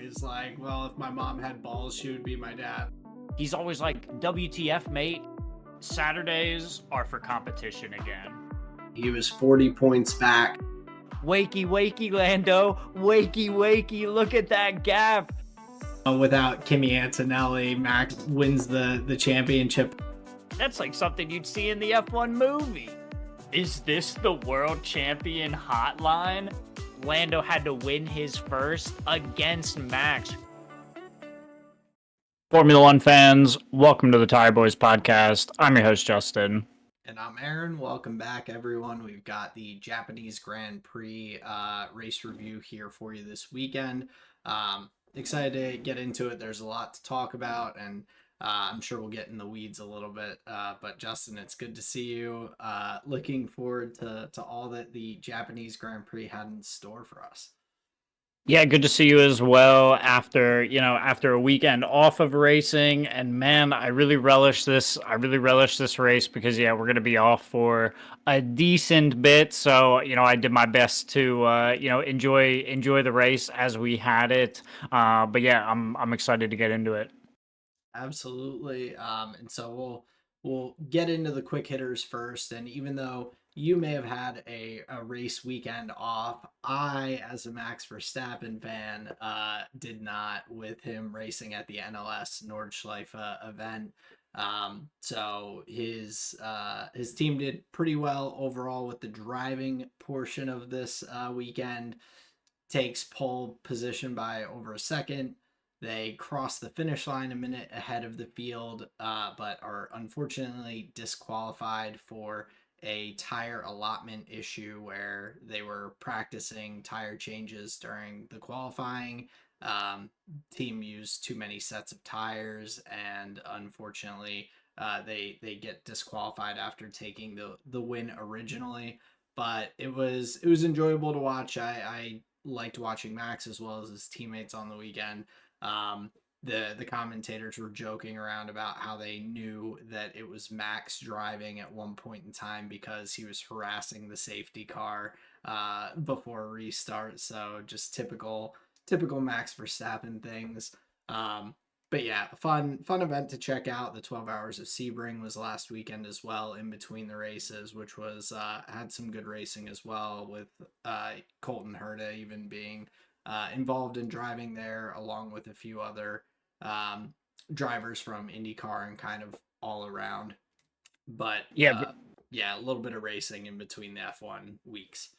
He's like, well, if my mom had balls, she would be my dad. He's always like, WTF, mate? Saturdays are for competition again. He was 40 points back. Wakey, wakey, Lando. Wakey, wakey. Look at that gap. Without Kimi Antonelli, Max wins the championship. That's like something you'd see in the F1 movie. Is this the world champion hotline? Lando had to win his first against Max. Formula One fans, welcome to the Tyred Boys podcast. I'm your host, Justin. And I'm Aaron. Welcome back, everyone. We've got the Japanese Grand Prix race review here for you this weekend. Excited to get into it. There's a lot to talk about, and I'm sure we'll get in the weeds a little bit. But Justin, it's good to see you. Looking forward to all that the Japanese Grand Prix had in store for us. Yeah, good to see you as well after a weekend off of racing. And man, I really relish this race because we're going to be off for a decent bit. So, I did my best to enjoy the race as we had it. But yeah, I'm excited to get into it. Absolutely. And so we'll get into the quick hitters first. And even though you may have had a race weekend off, I, as a Max Verstappen fan, did not, with him racing at the NLS Nordschleife event. So his team did pretty well overall with the driving portion of this weekend. Takes pole position by over a second. They cross the finish line a minute ahead of the field, but are unfortunately disqualified for a tire allotment issue where they were practicing tire changes during the qualifying. Team used too many sets of tires, and unfortunately, they get disqualified after taking the win originally. But it was enjoyable to watch. I liked watching Max as well as his teammates on the weekend. The commentators were joking around about how they knew that it was Max driving at one point in time because he was harassing the safety car before restart. So just typical Max Verstappen things. But yeah, fun event to check out. The 12 Hours of Sebring was last weekend as well, in between the races, which was had some good racing as well, with Colton Herta even being involved in driving there, along with a few other drivers from IndyCar and kind of all around. But a little bit of racing in between the F1 weeks.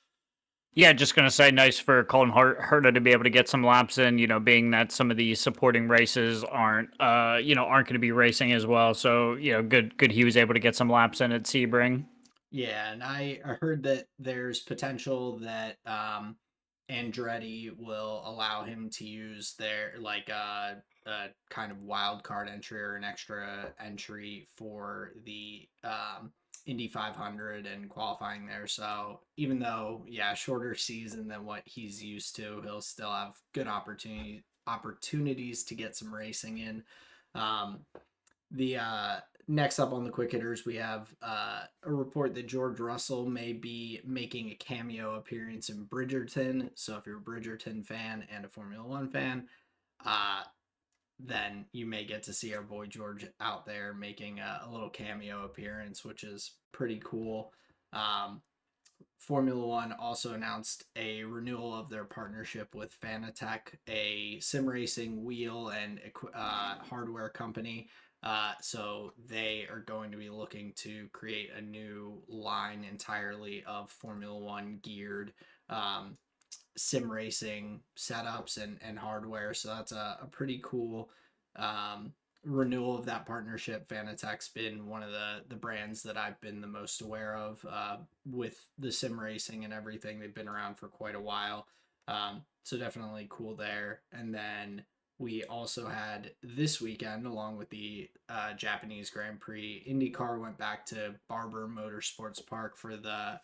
Yeah, just gonna say, nice for Colin Herta to be able to get some laps in. Being that some of the supporting races aren't going to be racing as well. So good he was able to get some laps in at Sebring. Yeah, and I heard that there's potential that Andretti will allow him to use their a kind of wild card entry or an extra entry for the Indy 500 and qualifying there. So even though shorter season than what he's used to, he'll still have good opportunities to get some racing in. The next up on the quick hitters, we have a report that George Russell may be making a cameo appearance in Bridgerton. So if you're a Bridgerton fan and a Formula One fan, then you may get to see our boy George out there making a little cameo appearance, which is pretty cool. Formula One also announced a renewal of their partnership with Fanatec, a sim racing wheel and hardware company. So they are going to be looking to create a new line entirely of Formula One geared sim racing setups and hardware. So that's a pretty cool renewal of that partnership. Fanatec's been one of the brands that I've been the most aware of with the sim racing and everything. They've been around for quite a while. So definitely cool there. And then we also had this weekend, along with the Japanese Grand Prix, IndyCar went back to Barber Motorsports Park for the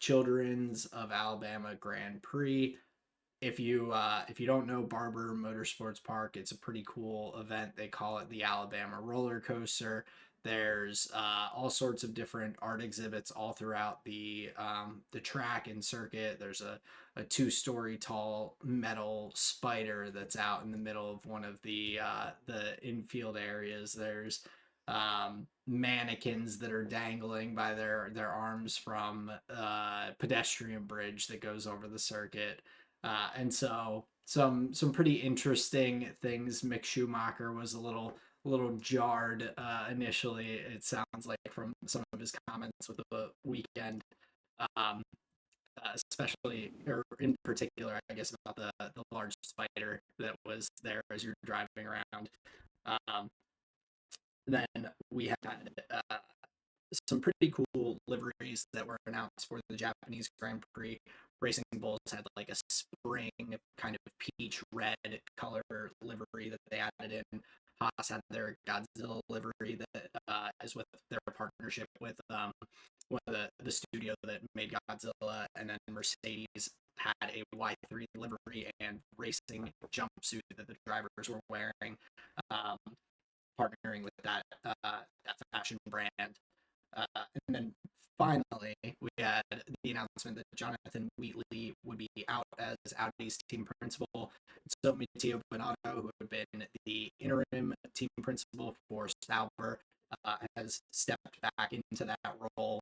Children's of Alabama Grand Prix. If you don't know Barber Motorsports Park, it's a pretty cool event. They call it the Alabama Roller Coaster. There's all sorts of different art exhibits all throughout the track and circuit. There's a 2-story tall metal spider that's out in the middle of one of the infield areas. There's mannequins that are dangling by their arms from pedestrian bridge that goes over the circuit, and so some pretty interesting things. Mick Schumacher was a little jarred initially. It sounds like from some of his comments with the weekend, um, especially or in particular, I guess, about the large spider that was there as you're driving around. Um, then we had some pretty cool liveries that were announced for the Japanese Grand Prix. Racing Bulls had like a spring kind of peach red color livery that they added in. Haas had their Godzilla livery that is with their partnership with one of the studio that made Godzilla, and then Mercedes had a Y3 livery and racing jumpsuit that the drivers were wearing, um, partnering with that fashion brand. And then finally, we had the announcement that Jonathan Wheatley would be out as Audi's team principal. So Matteo Binotto, who had been the interim team principal for Sauber, has stepped back into that role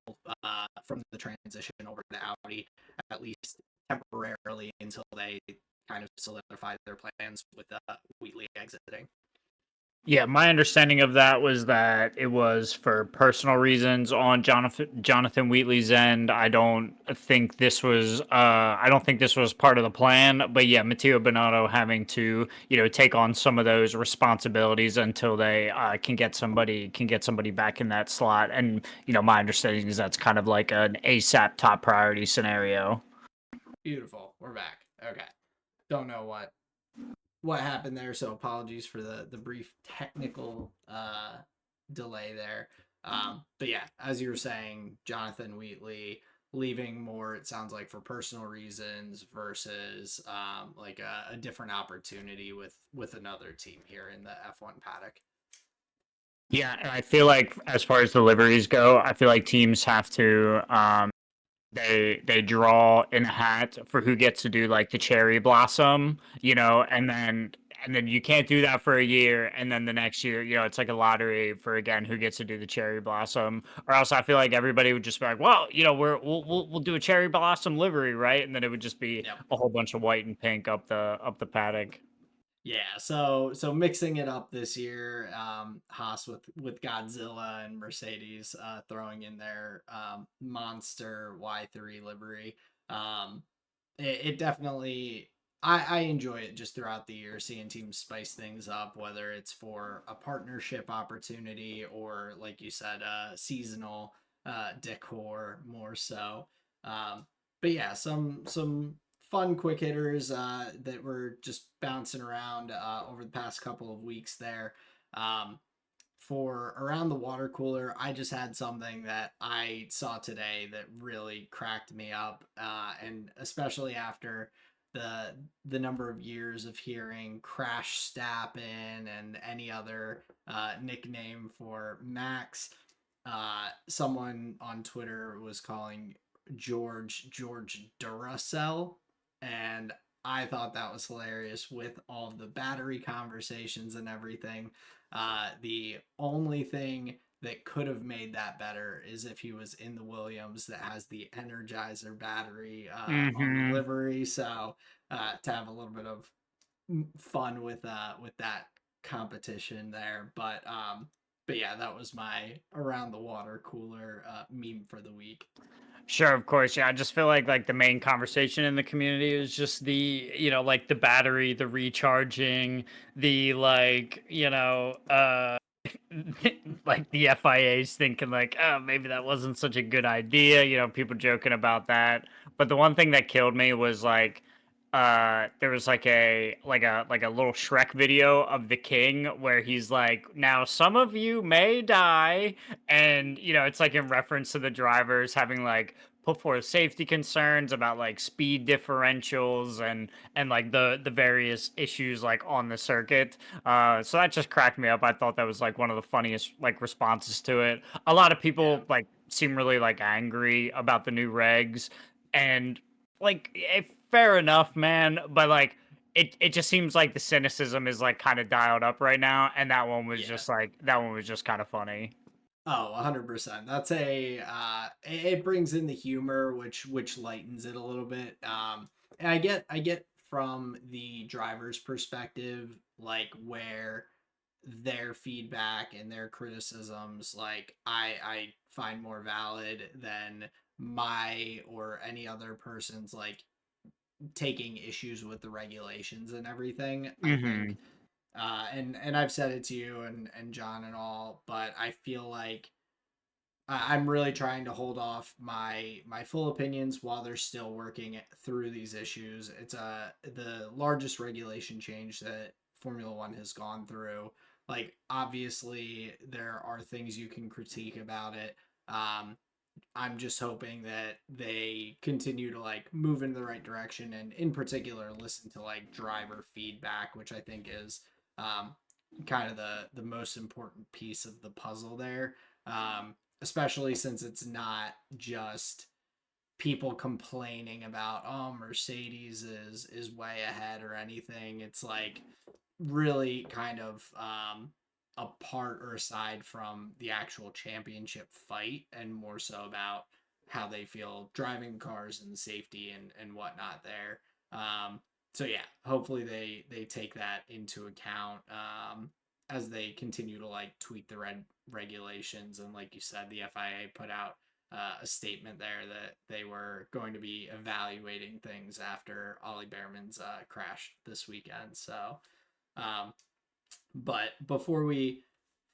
from the transition over to Audi, at least temporarily, until they kind of solidify their plans with Wheatley exiting. Yeah, my understanding of that was that it was for personal reasons on Jonathan Wheatley's end. I don't think this was part of the plan. But yeah, Matteo Binotto having to take on some of those responsibilities until they can get somebody back in that slot. And my understanding is that's kind of like an ASAP top priority scenario. Beautiful. We're back. Okay. Don't know what happened there, so apologies for the brief technical delay there. But yeah, as you were saying, Jonathan Wheatley leaving more, it sounds like, for personal reasons versus like a different opportunity with another team here in the F1 paddock. Yeah, and I feel like as far as deliveries go, I feel like teams have to they draw in a hat for who gets to do like the cherry blossom, and then you can't do that for a year, and then the next year, it's like a lottery for again who gets to do the cherry blossom, or else I feel like everybody would just be like, well, we'll do a cherry blossom livery, right? And then it would just be Yep. a whole bunch of white and pink up the paddock. Yeah, so mixing it up this year, Haas with Godzilla and Mercedes throwing in their monster Y3 livery. Um, it definitely, I enjoy it just throughout the year, seeing teams spice things up, whether it's for a partnership opportunity or, like you said, seasonal decor more so. Um, but yeah, some fun quick hitters that were just bouncing around over the past couple of weeks there. Um, for around the water cooler, I just had something that I saw today that really cracked me up, and especially after the number of years of hearing Crash Stappen and any other nickname for Max. Someone on Twitter was calling George Duracell, and I thought that was hilarious with all of the battery conversations and everything. The only thing that could have made that better is if he was in the Williams that has the Energizer battery on the Hmm. livery. So to have a little bit of fun with that competition there, but yeah, that was my around the water cooler meme for the week. Sure, of course. Yeah, I just feel like the main conversation in the community is just like the battery, the recharging, the like the FIA's thinking like, oh, maybe that wasn't such a good idea, people joking about that. But the one thing that killed me was like there was like a little Shrek video of the king where he's like, now some of you may die, and it's like in reference to the drivers having like put forth safety concerns about like speed differentials and like the various issues like on the circuit. So that just cracked me up. I thought that was like one of the funniest like responses to it. A lot of Yeah. people like seem really like angry about the new regs, and like if fair enough, man. But like, it just seems like the cynicism is like kind of dialed up right now, and Yeah. that one was just kind of funny. Oh, 100%. That's it brings in the humor which lightens it a little bit. And I get from the driver's perspective like where their feedback and their criticisms like I find more valid than my or any other person's like taking issues with the regulations and everything. I Hmm. think and I've said it to you and John and all, but I feel like I'm really trying to hold off my full opinions while they're still working through these issues. It's the largest regulation change that Formula One has gone through. Like obviously there are things you can critique about it. Um, I'm just hoping that they continue to like move in the right direction and in particular listen to like driver feedback, which I think is um, kind of the most important piece of the puzzle there. Especially since it's not just people complaining about oh Mercedes is way ahead or anything. It's like really kind of apart or aside from the actual championship fight and more so about how they feel driving cars and safety and whatnot there. So yeah, hopefully they take that into account as they continue to like tweak the regulations and like you said, the FIA put out a statement there that they were going to be evaluating things after Ollie Behrman's crash this weekend. So um, but before we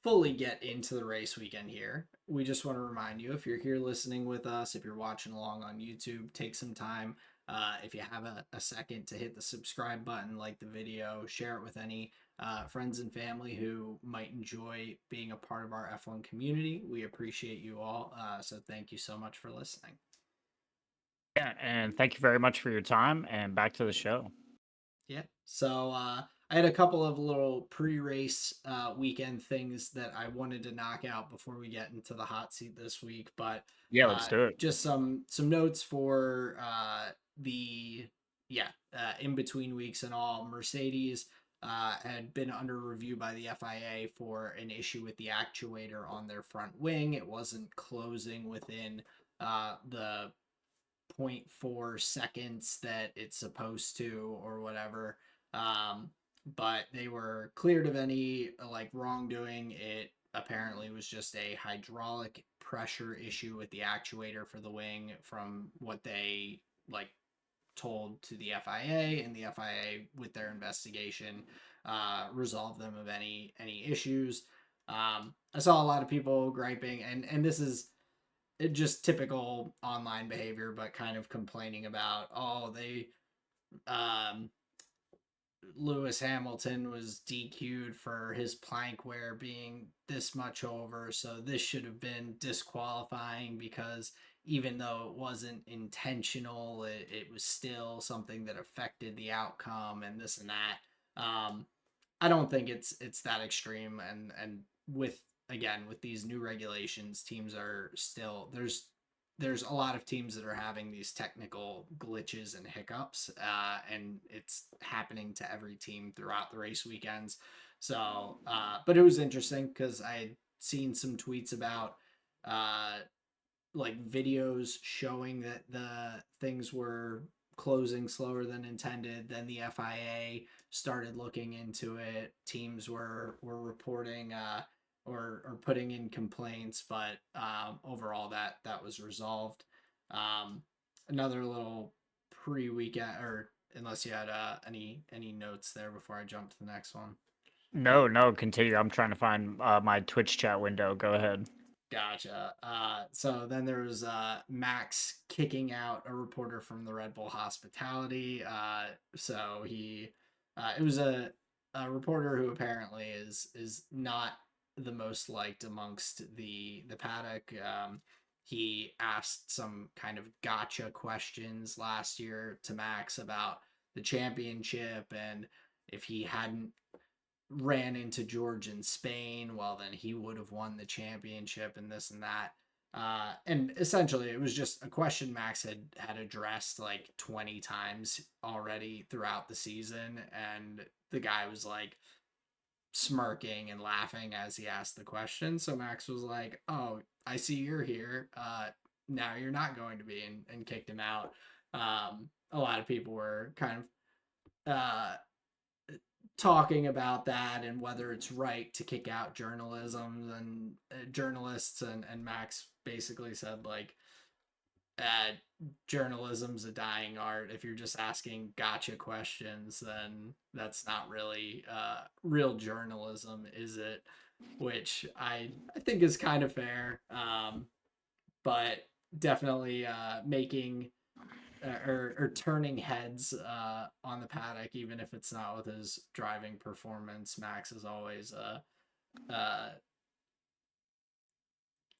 fully get into the race weekend here, we just want to remind you if you're here listening with us, if you're watching along on YouTube, take some time. If you have a second to hit the subscribe button, like the video, share it with any friends and family who might enjoy being a part of our F1 community. We appreciate you all. So thank you so much for listening. Yeah, and thank you very much for your time. And back to the show. Yeah. So I had a couple of little pre-race weekend things that I wanted to knock out before we get into the hot seat this week, but Yeah, let's do it. just some notes for the in between weeks and all. Mercedes had been under review by the FIA for an issue with the actuator on their front wing. It wasn't closing within the point 0.4 seconds that it's supposed to or whatever. Um, but they were cleared of any like wrongdoing. It apparently was just a hydraulic pressure issue with the actuator for the wing from what they like told to the FIA, and the FIA with their investigation resolved them of any issues. I saw a lot of people griping, and this is just typical online behavior, but kind of complaining about, oh, they, um, Lewis Hamilton was DQ'd for his plank wear being this much over, so this should have been disqualifying because even though it wasn't intentional, it was still something that affected the outcome and this and that. I don't think it's that extreme, and with again with these new regulations, teams are still there's a lot of teams that are having these technical glitches and hiccups, and it's happening to every team throughout the race weekends. So, but it was interesting because I had seen some tweets about uh, like videos showing that the things were closing slower than intended. Then the FIA started looking into it. Teams were reporting or putting in complaints, but overall that was resolved. Um, Another little pre-weekend, or unless you had any notes there before I jump to the next one. No, no, continue. I'm trying to find my Twitch chat window. Go ahead. Gotcha. So then there was Max kicking out a reporter from the Red Bull Hospitality. So it was a reporter who apparently is not the most liked amongst the paddock. He asked some kind of gotcha questions last year to Max about the championship and if he hadn't ran into George in Spain, well, then he would have won the championship and this and that. And essentially, it was just a question Max had addressed like 20 times already throughout the season, and the guy was like smirking and laughing as he asked the question. So Max was like, "Oh, I see you're here. Now you're not going to be," and kicked him out. A lot of people were kind of talking about that and whether it's right to kick out journalism and journalists, and Max basically said like, uh, journalism's a dying art. If you're just asking gotcha questions, then that's not really real journalism, is it? Which I think is kind of fair, but definitely making or turning heads on the paddock, even if it's not with his driving performance. Max is always uh,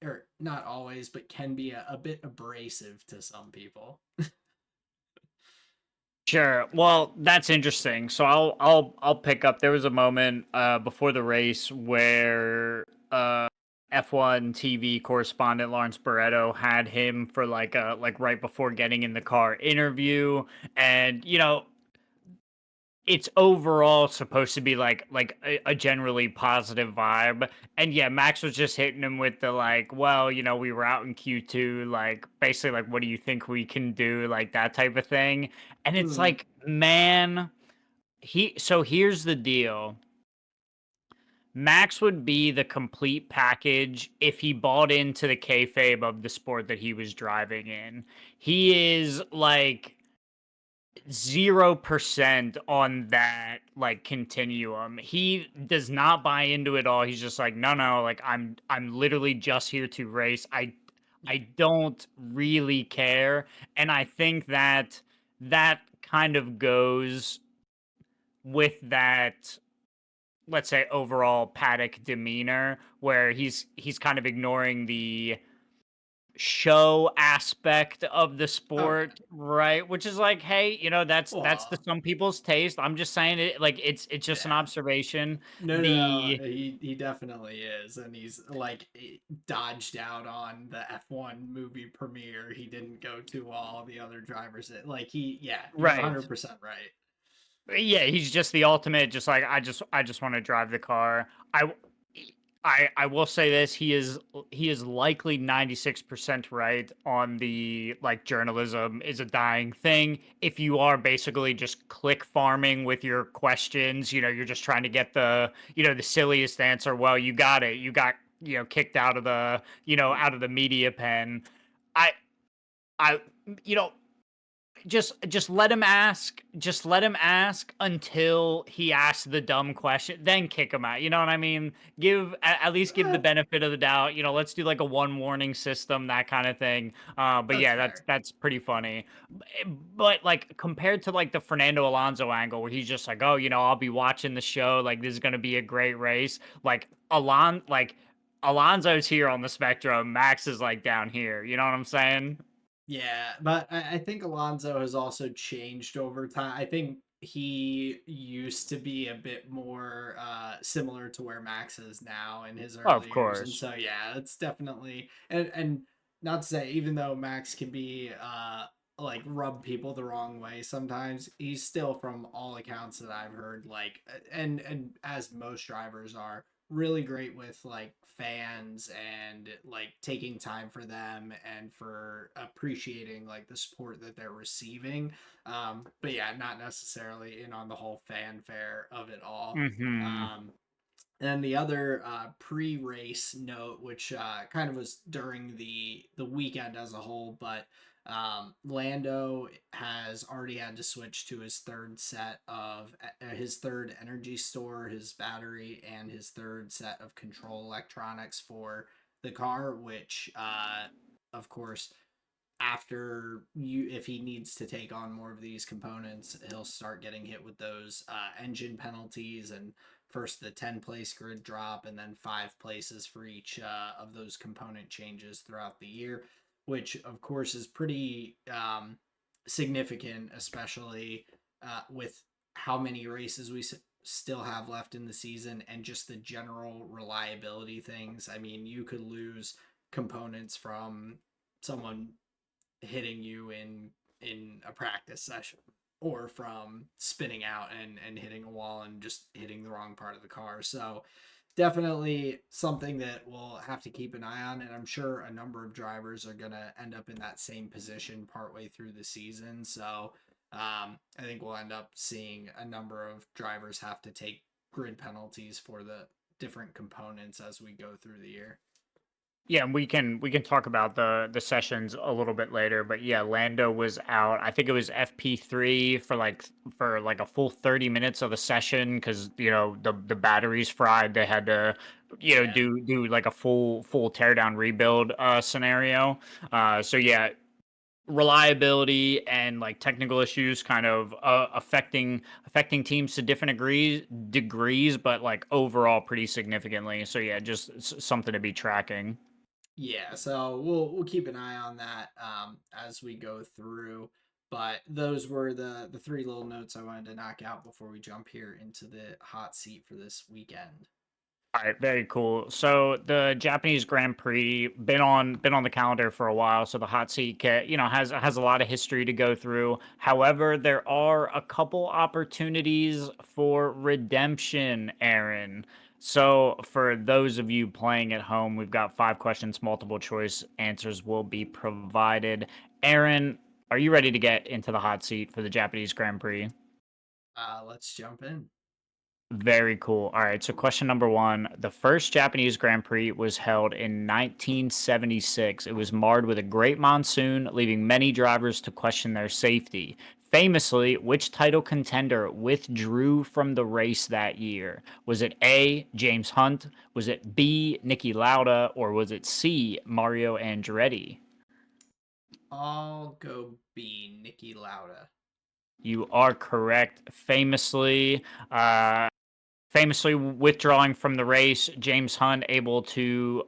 or not always, but can be a bit abrasive to some people. Sure. Well, that's interesting. So I'll pick up. There was a moment before the race where F1 TV correspondent Lawrence Barretto had him for like a like right before getting in the car interview, and it's overall supposed to be like a generally positive vibe. And yeah, Max was just hitting him with the like, well, we were out in Q2, like basically like what do you think we can do, like that type of thing. And it's Mm, like, man, here's the deal. Max would be the complete package if he bought into the kayfabe of the sport that he was driving in. He is like 0% on that like continuum. He does not buy into it all. He's just like, no, no, like I'm literally just here to race. I don't really care. And I think that that kind of goes with that, let's say, overall paddock demeanor, where he's kind of ignoring the show aspect of the okay. sport, right? Which is like, hey, that's the Well, some people's taste. I'm just saying it, like it's just an yeah. observation. No, no, The no. He definitely is, and he's like dodged out on the F1 movie premiere. He didn't go to all the other drivers. Like yeah, you're right. 100% right. Yeah, he's just the ultimate, just like I just want to drive the car. I will say this, he is likely 96% right on the like journalism is a dying thing. If you are basically just click farming with your questions, you're just trying to get the silliest answer. Well, you got it. You got, kicked out of the media pen. I I you know just let him ask, until he asks the dumb question, then kick him out. You know what I mean? Give at least give the Eh, benefit of the doubt. Let's do like a one warning system, that kind of thing. But that's yeah, that's fair. that's pretty funny. But like compared to like the Fernando Alonso angle, where he's just like, oh, I'll be watching the show, like this is gonna be a great race. Alonso's here on the spectrum, Max is like down here, you know what I'm saying? Yeah, but I think Alonso has also changed over time. I think he used to be a bit more similar to where Max is now in his Of early years, and course. so yeah, it's definitely, and not to say, even though Max can be like rub people the wrong way sometimes, he's still, from all accounts that I've heard, like, and as most drivers are, really great with like fans and like taking time for them and for appreciating like the support that they're receiving. But yeah, not necessarily in on the whole fanfare of it all. Hmm. um and the other pre-race note, which kind of was during the weekend as a whole, but Lando has already had to switch to his third set of his third energy store, his battery, and his third set of control electronics for the car, which of course, after you, if he needs to take on more of these components, he'll start getting hit with those engine penalties, and first the 10 place grid drop, and then 5 places for each of those component changes throughout the year, which of course is pretty significant, especially with how many races we still have left in the season and just the general reliability things. I mean, you could lose components from someone hitting you in a practice session, or from spinning out and hitting a wall and just hitting the wrong part of the car. So definitely something that we'll have to keep an eye on, and I'm sure a number of drivers are going to end up in that same position partway through the season. So I think we'll end up seeing a number of drivers have to take grid penalties for the different components as we go through the year. Yeah, and we can talk about the sessions a little bit later, but yeah, Lando was out. I think it was FP3 for like a full 30 minutes of the session because the batteries fried. They had to Yeah. do like a full teardown rebuild scenario. So yeah, reliability and like technical issues kind of affecting teams to different degrees, but like overall pretty significantly. So yeah, just something to be tracking. Yeah, so we'll keep an eye on that as we go through. But those were the three little notes I wanted to knock out before we jump here into the hot seat for this weekend. All right, very cool. So the Japanese Grand Prix been on the calendar for a while, so the hot seat has a lot of history to go through. However, there are a couple opportunities for redemption, Aaron. So for those of you playing at home, we've got 5 questions, multiple choice answers will be provided. Aaron, are you ready to get into the hot seat for the Japanese Grand Prix? Let's jump in. Very cool. All right. So, question number one. The first Japanese Grand Prix was held in 1976. It was marred with a great monsoon, leaving many drivers to question their safety. Famously, which title contender withdrew from the race that year? Was it A, James Hunt? Was it B, Nicky Lauda? Or was it C, Mario Andretti? I'll go B, Nicky Lauda. You are correct. Famously withdrawing from the race, James Hunt able to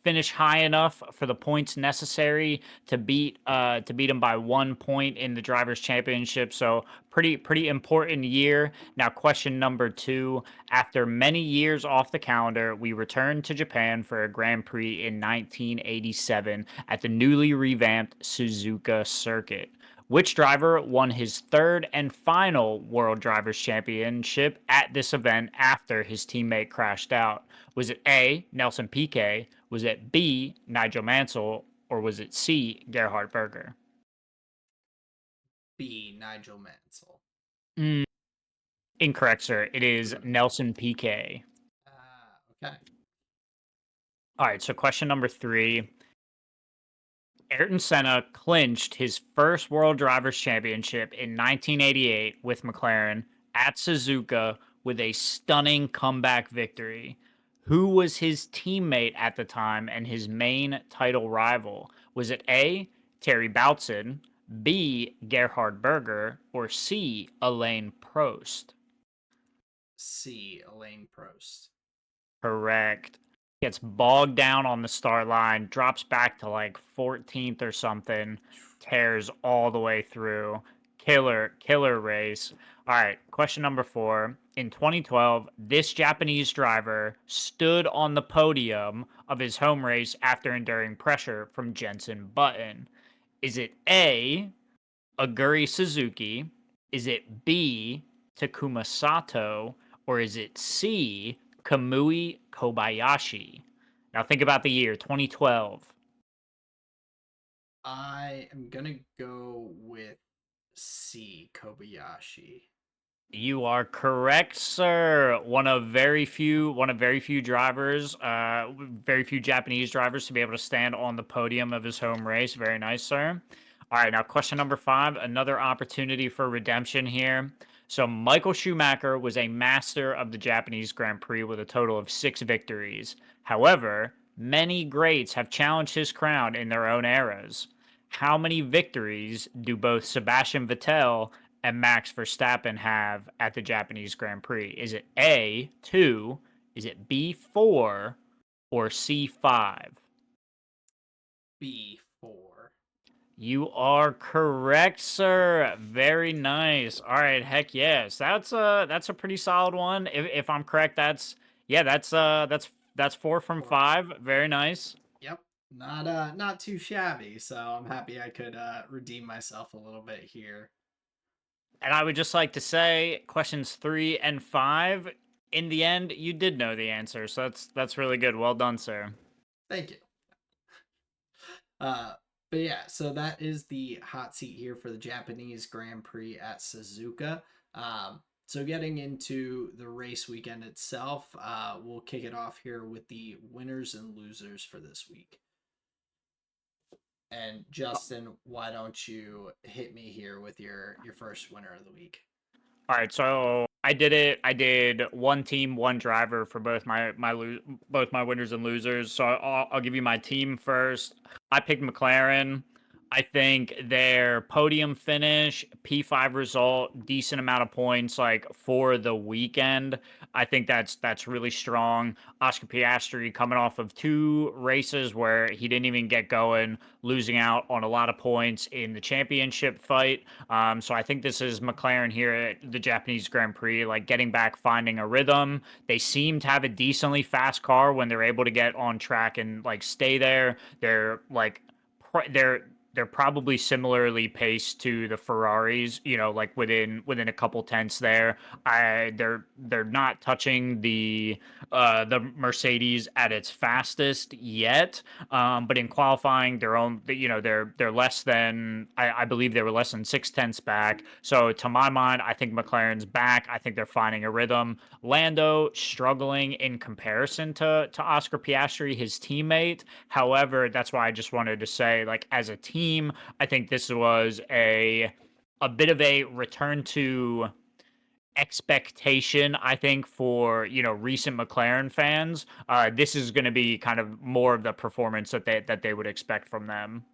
finish high enough for the points necessary to beat him by 1 point in the drivers' championship. So pretty important year. Now, question number two: after many years off the calendar, we returned to Japan for a Grand Prix in 1987 at the newly revamped Suzuka circuit. Which driver won his third and final World Drivers' Championship at this event after his teammate crashed out? Was it A, Nelson Piquet? Was it B, Nigel Mansell? Or was it C, Gerhard Berger? B, Nigel Mansell. Mm, incorrect, sir. It is Ooh. Nelson Piquet. Okay. All right, so question number three. Ayrton Senna clinched his first World Drivers' Championship in 1988 with McLaren at Suzuka with a stunning comeback victory. Who was his teammate at the time and his main title rival? Was it A, Terry Boutson, B, Gerhard Berger, or C, Alain Prost? C, Elaine Prost. Correct. Gets bogged down on the start line, drops back to like 14th or something, tears all the way through. Killer race. All right, question number four. In 2012, this Japanese driver stood on the podium of his home race after enduring pressure from Jenson Button. Is it A, Aguri Suzuki? Is it B, Takuma Sato? Or is it C, Kamui Kobayashi? Now think about the year 2012. I am gonna go with C, Kobayashi. You are correct, sir. One of very few drivers, very few Japanese drivers to be able to stand on the podium of his home race. Very nice, sir. All right, now question number five, another opportunity for redemption here. So Michael Schumacher was a master of the Japanese Grand Prix with a total of 6 victories. However, many greats have challenged his crown in their own eras. How many victories do both Sebastian Vettel and Max Verstappen have at the Japanese Grand Prix? Is it A, 2, is it B, 4, or C, 5? B, 4. You are correct, sir. Very nice. All right, heck yes. That's a pretty solid one. If I'm correct, that's 4 from 4. 5. Very nice. Yep. not too shabby. So I'm happy I could redeem myself a little bit here. And I would just like to say, questions 3 and 5. In the end, you did know the answer, so that's really good. Well done, sir. Thank you. Uh, but yeah, so that is the hot seat here for the Japanese Grand Prix at Suzuka. So getting into the race weekend itself, we'll kick it off here with the winners and losers for this week. And Justin, why don't you hit me here with your first winner of the week? All right, so I did it. I did one team, one driver for both my winners and losers. So I'll give you my team first. I picked McLaren. I think their podium finish, P5 result, decent amount of points like for the weekend. I think that's really strong. Oscar Piastri coming off of 2 races where he didn't even get going, losing out on a lot of points in the championship fight. So I think this is McLaren here at the Japanese Grand Prix, like getting back, finding a rhythm. They seem to have a decently fast car when they're able to get on track and like stay there. They're like they're probably similarly paced to the Ferraris, like within a couple tenths there. They're not touching the Mercedes at its fastest yet. But in qualifying, they're less than I believe they were less than 6 tenths back. So to my mind, I think McLaren's back. I think they're finding a rhythm. Lando struggling in comparison to Oscar Piastri, his teammate. However, that's why I just wanted to say, like as a team, I think this was a bit of a return to expectation. I think for recent McLaren fans, this is going to be kind of more of the performance that they would expect from them.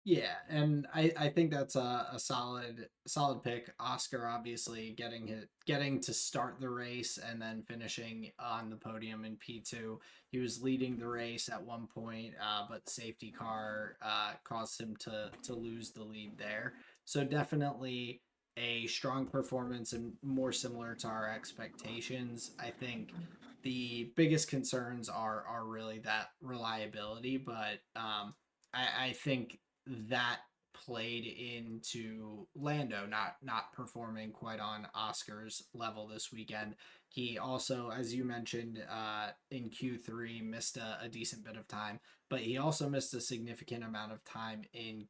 Yeah, and I think that's a solid pick. Oscar obviously getting to start the race and then finishing on the podium in P2. He was leading the race at one point, but the safety car caused him to lose the lead there. So definitely a strong performance and more similar to our expectations. I think the biggest concerns are really that reliability, but I think that played into Lando not performing quite on Oscar's level this weekend. He also, as you mentioned, in Q3 missed a decent bit of time, but he also missed a significant amount of time in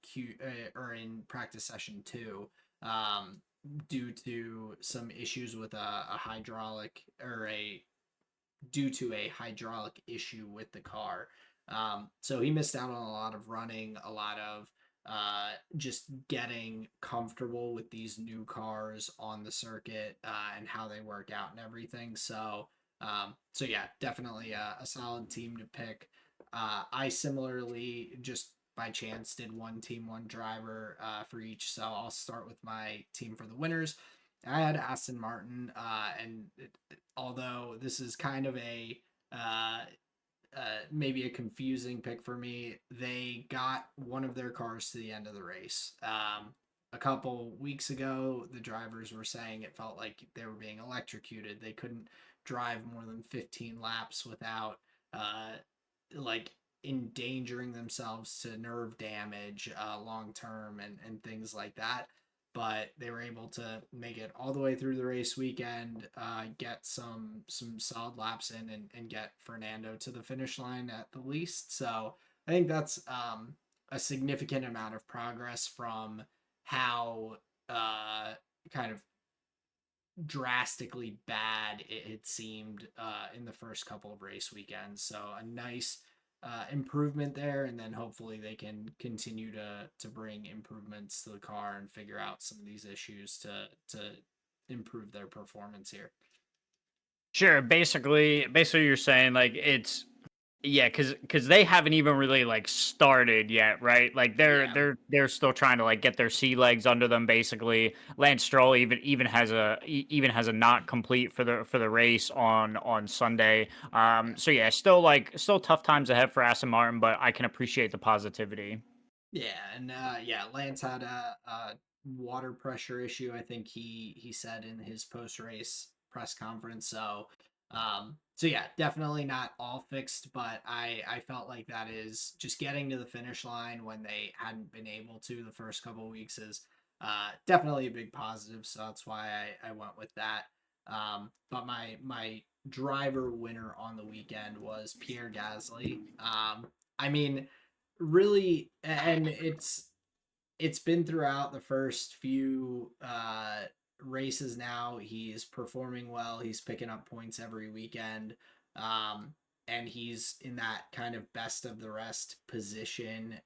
or in practice session 2, um, due to some issues with a hydraulic or a due to a hydraulic issue with the car. So he missed out on a lot of running, a lot of just getting comfortable with these new cars on the circuit, and how they work out and everything. So yeah, definitely a solid team to pick. I similarly just by chance did one team, one driver for each. So I'll start with my team for the winners. I had Aston Martin, and although this is kind of a uh, maybe a confusing pick for me, they got one of their cars to the end of the race. A couple weeks ago, the drivers were saying it felt like they were being electrocuted. They couldn't drive more than 15 laps without uh, like endangering themselves to nerve damage long term and things like that. But they were able to make it all the way through the race weekend, get some solid laps in, and get Fernando to the finish line at the least. So I think that's a significant amount of progress from how kind of drastically bad it had seemed in the first couple of race weekends. So a nice improvement there, and then hopefully they can continue to bring improvements to the car and figure out some of these issues to improve their performance here. Sure. Basically, you're saying like it's yeah, because they haven't even really like started yet, right? Like they're Yeah, they're they're still trying to like get their sea legs under them. Basically, Lance Stroll even has a not complete for the race on Sunday. yeah, So yeah, still tough times ahead for Aston Martin, but I can appreciate the positivity. yeah, and yeah, Lance had a water pressure issue. I think he said in his post race press conference. So So yeah, definitely not all fixed, but I felt like that is just getting to the finish line when they hadn't been able to the first couple of weeks is definitely a big positive. So that's why I went with that. But my driver winner on the weekend was Pierre Gasly. I mean, really, and it's been throughout the first few races now. He's performing well. He's picking up points every weekend. And he's in that kind of best of the rest position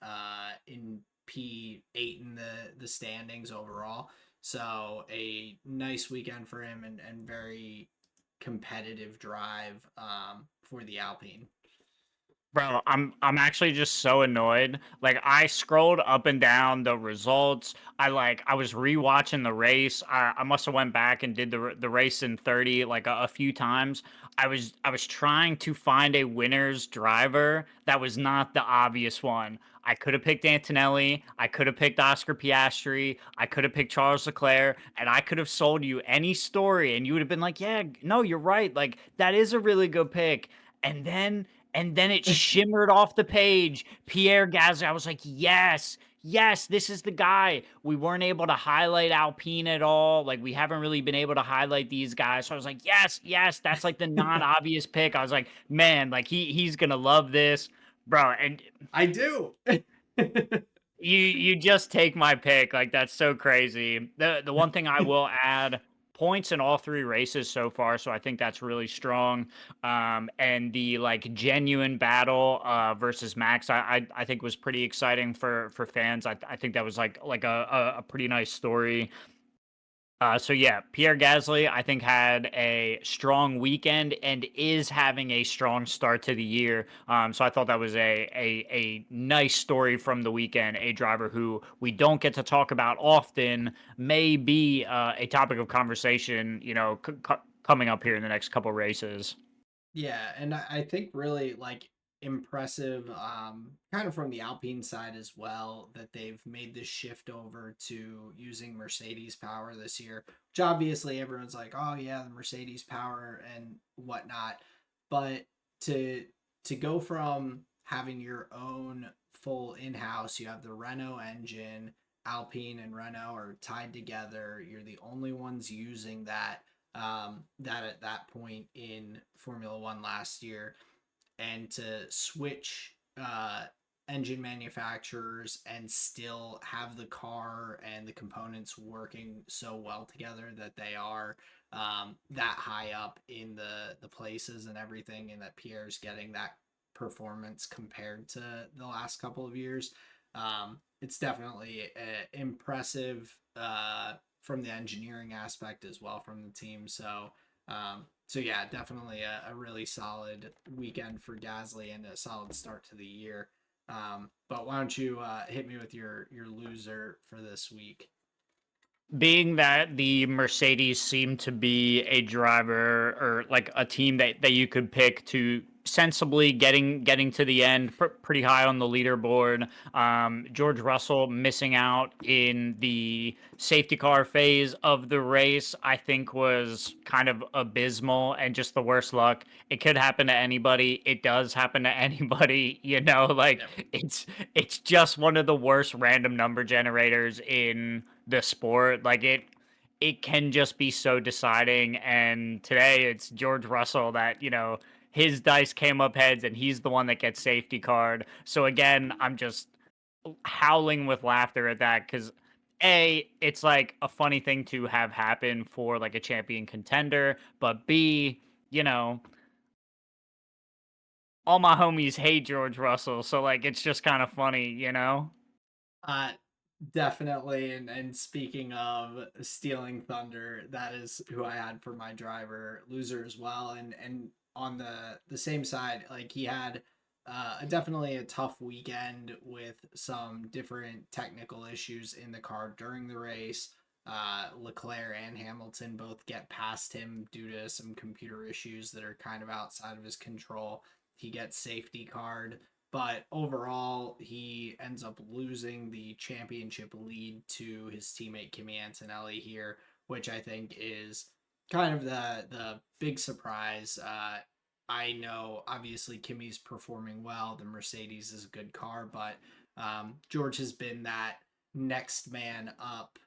in P8 in the standings overall. So a nice weekend for him and very competitive drive for the Alpine. Bro, I'm actually just so annoyed. Like I scrolled up and down the results. I was rewatching the race. I must have went back and did the race in 30 like a few times. I was trying to find a winner's driver that was not the obvious one. I could have picked Antonelli, I could have picked Oscar Piastri, I could have picked Charles Leclerc, and I could have sold you any story and you would have been like, "Yeah, no, you're right. Like that is a really good pick." And then it shimmered off the page. Pierre Gasly. I was like, yes, yes, this is the guy. We weren't able to highlight Alpine at all. Like, we haven't really been able to highlight these guys. So I was like, yes, yes, that's like the non-obvious pick. I was like, man, like he's gonna love this, bro. And I do. you just take my pick. Like that's so crazy. The one thing I will add, points in all three races so far, so I think that's really strong. And the like genuine battle versus Max, I think was pretty exciting for fans. I think that was like a pretty nice story. So yeah, Pierre Gasly, I think had a strong weekend and is having a strong start to the year. So I thought that was a nice story from the weekend. A driver who we don't get to talk about often may be a topic of conversation, coming up here in the next couple races. Yeah, and I think really like impressive, kind of from the Alpine side as well, that they've made this shift over to using Mercedes power this year, which obviously everyone's like, oh yeah, the Mercedes power and whatnot. But to to go from having your own full in-house, you have the Renault engine, Alpine and Renault are tied together. You're the only ones using that at that point in Formula One last year, and to switch engine manufacturers and still have the car and the components working so well together that they are that high up in the places and everything, and that Pierre's getting that performance compared to the last couple of years. It's definitely impressive from the engineering aspect as well from the team. So yeah, definitely a really solid weekend for Gasly and a solid start to the year. But why don't you hit me with your loser for this week? Being that the Mercedes seemed to be a driver or like a team that you could pick to sensibly getting to the end pretty high on the leaderboard. George Russell missing out in the safety car phase of the race, I think was kind of abysmal and just the worst luck. It could happen to anybody. It does happen to anybody, like Yep. it's just one of the worst random number generators in the sport. Like it can just be so deciding. And today it's George Russell that, his dice came up heads and he's the one that gets safety card. So again, I'm just howling with laughter at that because it's like a funny thing to have happen for like a champion contender, but B, all my homies hate George Russell, so like it's just kind of funny. Uh, Definitely. And speaking of stealing thunder, that is who I had for my driver loser as well. And on the same side, like he had definitely a tough weekend with some different technical issues in the car during the race. Leclerc and Hamilton both get past him due to some computer issues that are kind of outside of his control. He gets safety card, but overall, he ends up losing the championship lead to his teammate Kimi Antonelli here, which I think is kind of the big surprise. I know obviously Kimmy's performing well. The Mercedes is a good car, but George has been that next man up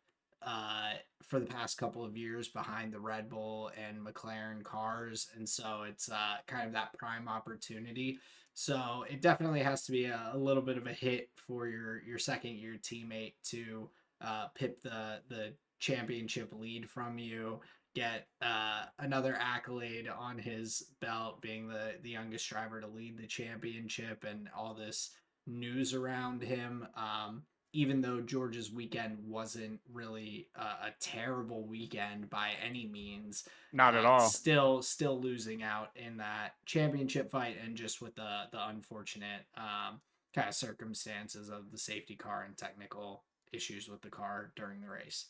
for the past couple of years behind the Red Bull and McLaren cars, and so it's kind of that prime opportunity. So it definitely has to be a little bit of a hit for your second year teammate to pip the championship lead from you, get another accolade on his belt, being the youngest driver to lead the championship, and all this news around him. Even though George's weekend wasn't really a terrible weekend by any means, Not at all. still losing out in that championship fight, and just with the unfortunate kind of circumstances of the safety car and technical issues with the car during the race.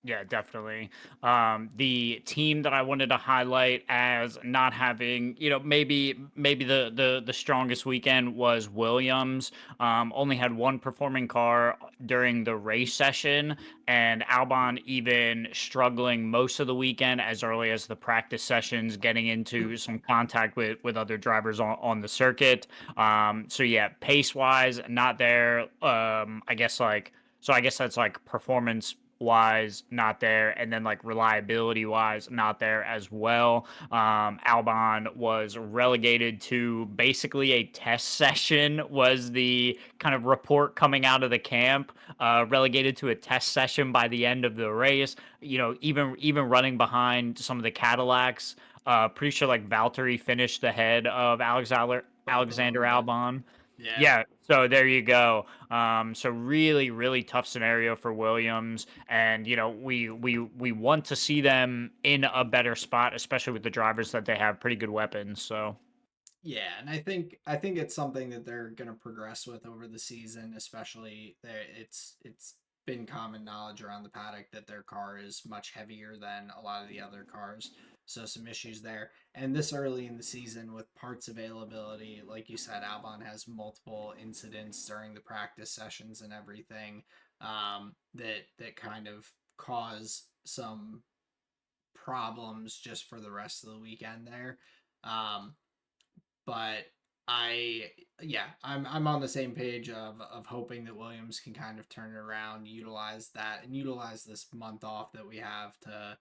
Yeah, definitely. The team that I wanted to highlight as not having, maybe the strongest weekend was Williams. Only had one performing car during the race session, and Albon even struggling most of the weekend as early as the practice sessions, getting into some contact with other drivers on the circuit. So yeah, pace wise, not there. I guess like so. I guess that's like performance wise not there, and then like reliability wise not there as well. Albon was relegated to basically a test session, was the kind of report coming out of the camp. Relegated to a test session by the end of the race, even running behind some of the Cadillacs. Pretty sure like Valtteri finished ahead of Both of Alexander them did. Albon. Yeah. Yeah, so there you go. So really, really tough scenario for Williams, and we want to see them in a better spot, especially with the drivers that they have pretty good weapons. So Yeah, and I think it's something that they're going to progress with over the season, especially there it's been common knowledge around the paddock that their car is much heavier than a lot of the other cars. So some issues there. And this early in the season with parts availability, like you said, Albon has multiple incidents during the practice sessions and everything, that kind of cause some problems just for the rest of the weekend there. Um, but I yeah, I'm on the same page of hoping that Williams can kind of turn it around, utilize that, and utilize this month off that we have to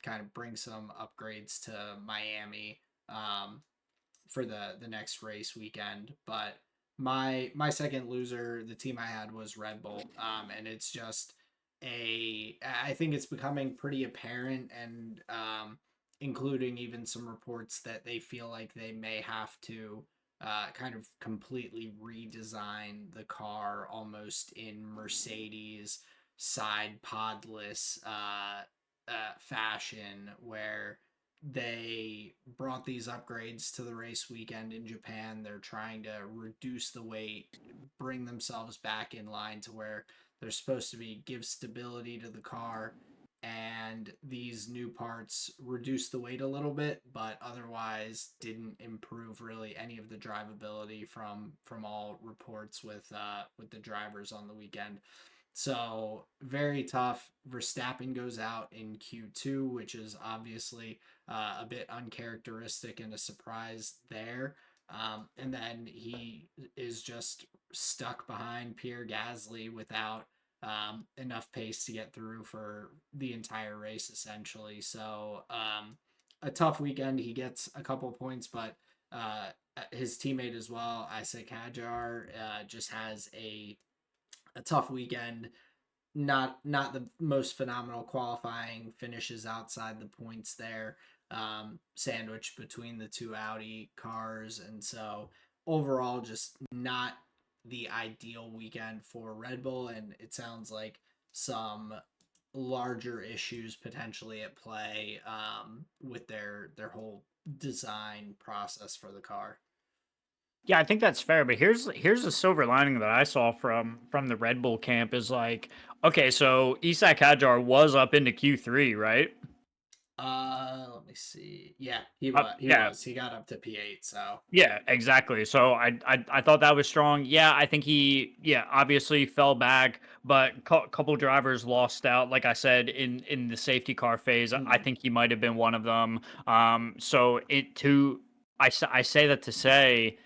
kind of bring some upgrades to Miami for the next race weekend. But my second loser, the team I had was Red Bull, and it's just I think it's becoming pretty apparent, and including even some reports that they feel like they may have to kind of completely redesign the car almost in Mercedes side podless fashion, where they brought these upgrades to the race weekend in Japan. They're trying to reduce the weight, bring themselves back in line to where they're supposed to be, give stability to the car. And these new parts reduce the weight a little bit, but otherwise didn't improve really any of the drivability from all reports with the drivers on the weekend. So very tough. Verstappen goes out in Q2, which is obviously a bit uncharacteristic and a surprise there. And then he is just stuck behind Pierre Gasly without enough pace to get through for the entire race, essentially. So a tough weekend. He gets a couple points, but his teammate as well, Isaac Hajar, just has a tough weekend. Not the most phenomenal qualifying, finishes outside the points there, sandwiched between the two Audi cars, and so overall just not the ideal weekend for Red Bull, and it sounds like some larger issues potentially at play with their whole design process for the car. yeah, I think that's fair. But here's the silver lining that I saw from the Red Bull camp is like, okay, so Isak Hadjar was up into Q3, right? Let me see. Yeah, he Uh, was. He yeah, was. He got up to P8. So Yeah, exactly. So I thought that was strong. Yeah, I think he obviously fell back, but couple drivers lost out. Like I said in the safety car phase, I mhm. think he might have been one of them. So it to I say that to say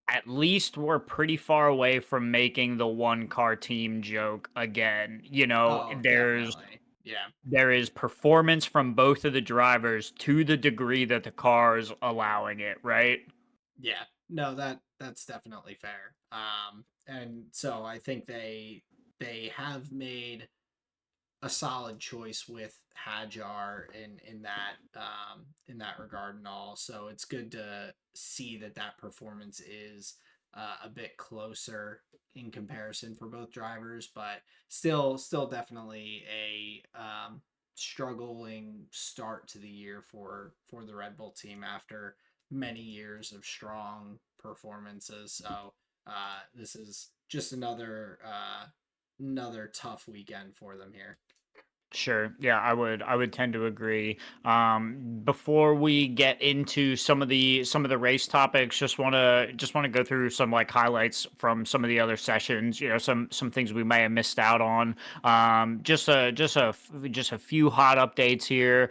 at least we're pretty far away from making the one car team joke again. Oh, definitely. Yeah. There is performance from both of the drivers to the degree that the car's allowing it, right? Yeah. No, that's definitely fair. And so I think they have made a solid choice with Hajar in that regard and all. So it's good to see that that performance is a bit closer in comparison for both drivers, but still definitely a struggling start to the year for the Red Bull team after many years of strong performances. So this is just another tough weekend for them here. Sure. Yeah, I would tend to agree. Before we get into some of the race topics, just want to go through some like highlights from some of the other sessions. Some things we may have missed out on. Just a few hot updates here.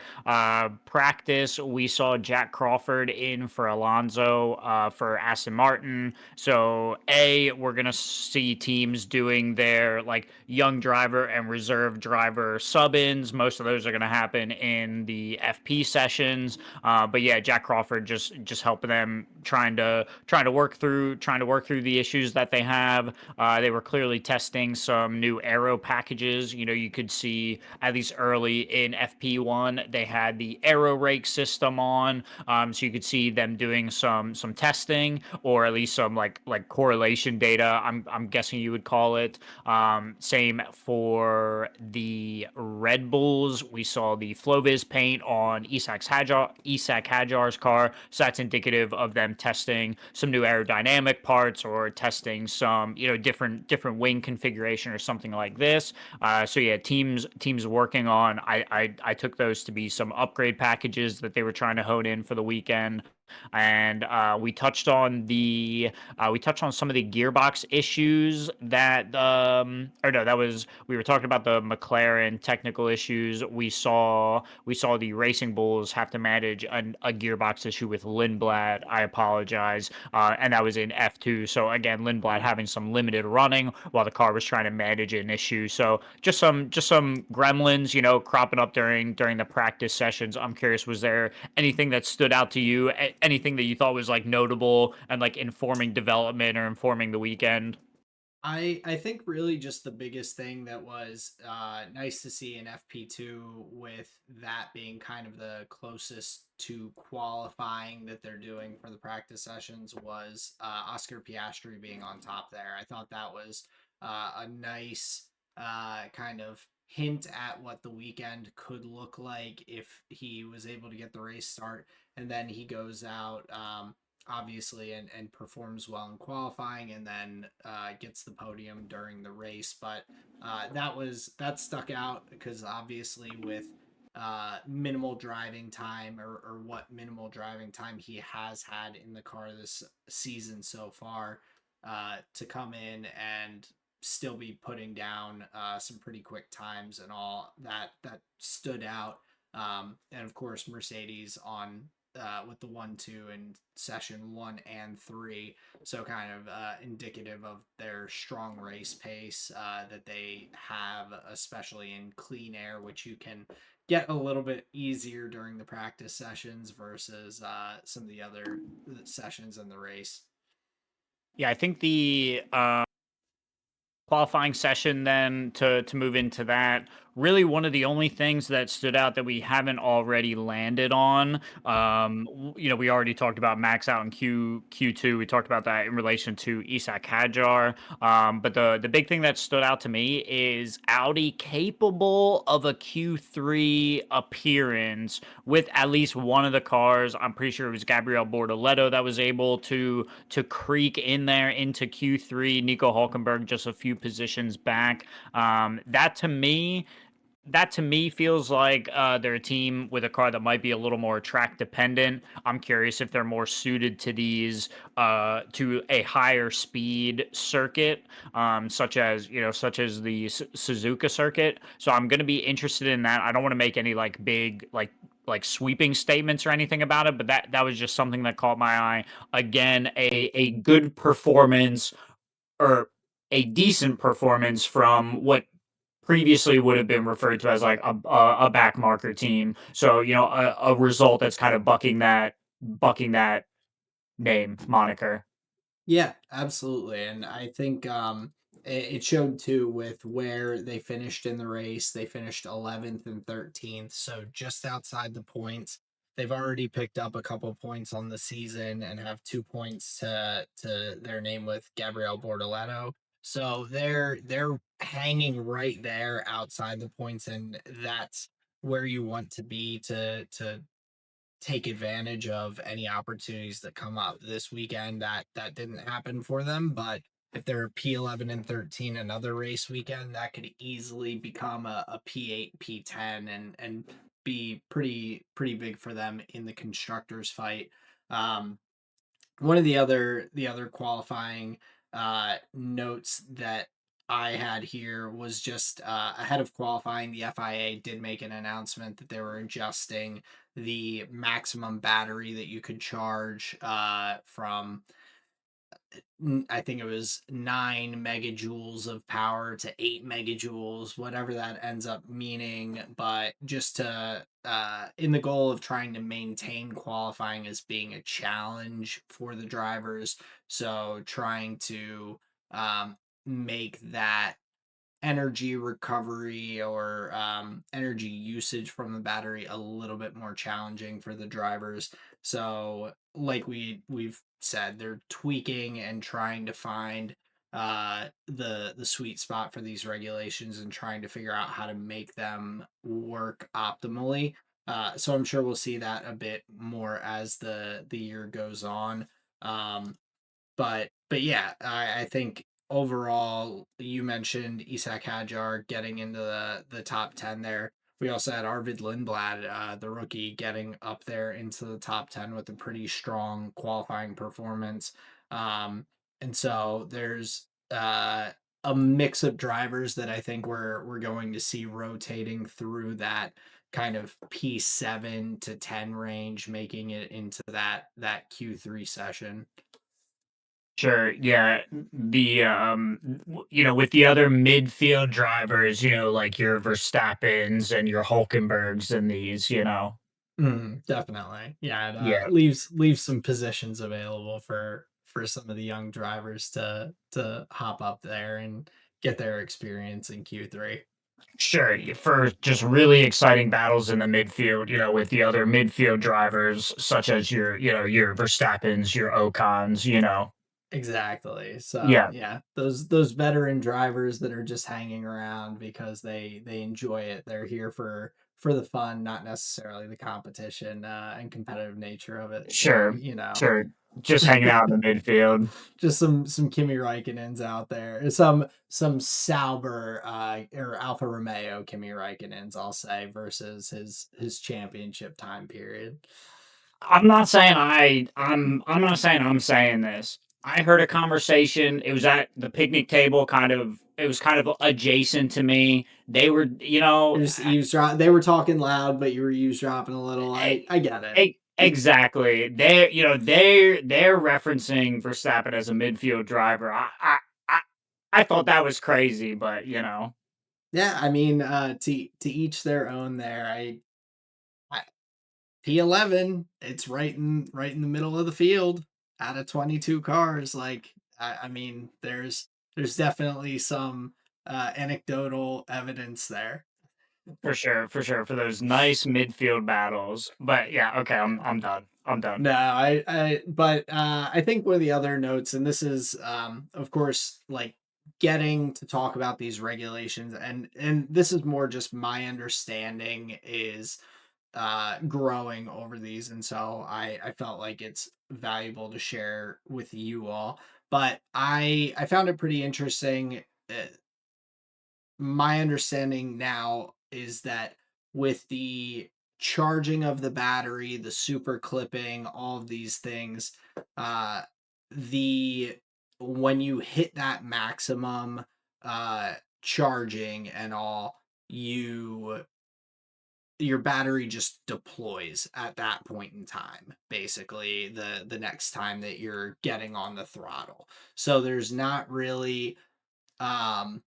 Practice. We saw Jack Crawford in for Alonso for Aston Martin. So we're gonna see teams doing their like young driver and reserve driver sub-ins. Most of those are gonna happen in the FP sessions. But yeah, Jack Crawford just helping them trying to work through the issues that they have. They were clearly testing some new aero packages. You could see at least early in FP1 they had the aero rake system on, so you could see them doing some testing or at least some like correlation data. I'm guessing you would call it. Same for the Red Bulls. We saw the Floviz paint on Isak Hajar's car, so that's indicative of them testing some new aerodynamic parts or testing some different wing configuration or something like this. So yeah, teams working on. I took those to be some upgrade packages that they were trying to hone in for the weekend. And we touched on some of the gearbox issues that or no, that was we were talking about the McLaren technical issues. We saw the Racing Bulls have to manage a gearbox issue with Lindblad. I apologize, and that was in F2. So again, Lindblad having some limited running while the car was trying to manage an issue. So just some gremlins, cropping up during the practice sessions. I'm curious, was there anything that stood out to you? Anything that you thought was like notable and like informing development or informing the weekend? I think really just the biggest thing that was nice to see in FP2 with that being kind of the closest to qualifying that they're doing for the practice sessions was Oscar Piastri being on top there. I thought that was a nice kind of hint at what the weekend could look like if he was able to get the race start and then he goes out. Obviously and performs well in qualifying and then gets the podium during the race. But that stuck out because obviously with minimal driving time or what minimal driving time he has had in the car this season so far, to come in and still be putting down some pretty quick times and all that stood out. And of course Mercedes on with the 1-2 in session 1 and 3. So kind of indicative of their strong race pace that they have, especially in clean air, which you can get a little bit easier during the practice sessions versus some of the other sessions in the race. Yeah, I think the qualifying session then to move into that, really one of the only things that stood out that we haven't already landed on. We already talked about Max out in Q2. We talked about that in relation to Isak Hajar. But the big thing that stood out to me is Audi capable of a Q3 appearance with at least one of the cars. I'm pretty sure it was Gabriel Bortoleto that was able to creak in there into Q3. Nico Hulkenberg just a few positions back. That to me, that to me feels like they're a team with a car that might be a little more track dependent. I'm curious if they're more suited to these to a higher speed circuit, such as the Suzuka circuit. So I'm going to be interested in that. I don't want to make any like big like sweeping statements or anything about it, but that was just something that caught my eye. Again, a good performance or a decent performance from what previously would have been referred to as like a back marker team. So a result that's kind of bucking that name moniker. Yeah, absolutely. And I think it showed too with where they finished in the race. They finished 11th and 13th, so just outside the points. They've already picked up a couple points on the season and have 2 points to their name with Gabriel Bortoleto. So they're hanging right there outside the points, and that's where you want to be to take advantage of any opportunities that come up this weekend. That didn't happen for them, but if they're P11 and 13 another race weekend, that could easily become a P8 P10 and be pretty big for them in the constructors fight. um One of the other qualifying notes that I had here was just ahead of qualifying, the FIA did make an announcement that they were adjusting the maximum battery that you could charge from I think it was 9 megajoules of power to 8 megajoules, whatever that ends up meaning. But just to, in the goal of trying to maintain qualifying as being a challenge for the drivers. So trying to make that energy recovery or energy usage from the battery a little bit more challenging for the drivers. So, like we've said, they're tweaking and trying to find the sweet spot for these regulations and trying to figure out how to make them work optimally. So I'm sure we'll see that a bit more as the year goes on. But yeah, I think overall, you mentioned Isak Hadjar getting into the top 10 there. We also had Arvid Lindblad, the rookie, getting up there into the top 10 with a pretty strong qualifying performance. Um, and so there's a mix of drivers that I think we're going to see rotating through that kind of P7 to 10 range, making it into that Q3 session. Sure, yeah. With the other midfield drivers, like your Verstappens and your Hulkenbergs and these. Definitely. Yeah, it Yeah, leaves some positions available for some of the young drivers to hop up there and get their experience in Q3. sure. For just really exciting battles in the midfield, with the other midfield drivers, such as your Verstappens, your Ocons. Exactly. So Yeah, yeah, those veteran drivers that are just hanging around because they enjoy it. They're here for the fun, not necessarily the competition and competitive nature of it. So sure, sure. Just hanging out in the midfield. just some Kimi Räikkönens out there. Some Sauber or Alfa Romeo Kimi Räikkönens, I'll say, versus his championship time period. I'm not saying I'm saying this. I heard a conversation. It was at the picnic table, it was kind of adjacent to me. They were, You're just eavesdrop. They were talking loud, but you were eavesdropping a little. I get it. exactly. They're referencing Verstappen as a midfield driver. I I thought that was crazy, but Yeah, I mean, to each their own. There, I P11. It's right in the middle of the field out of 22 cars. Like, I mean, there's definitely some anecdotal evidence there. for sure, for those nice midfield battles. But yeah, okay, Yeah. I'm done. I'm done. No, but I think one of the other notes, and this is, of course, like getting to talk about these regulations, and this is more just my understanding is growing over these, and so I felt like it's valuable to share with you all. But I found it pretty interesting. My understanding now is that with the charging of the battery, the super clipping, all of these things, uh, the when you hit that maximum uh, charging and all, you your battery just deploys at that point in time, basically the next time that you're getting on the throttle. So there's not really um,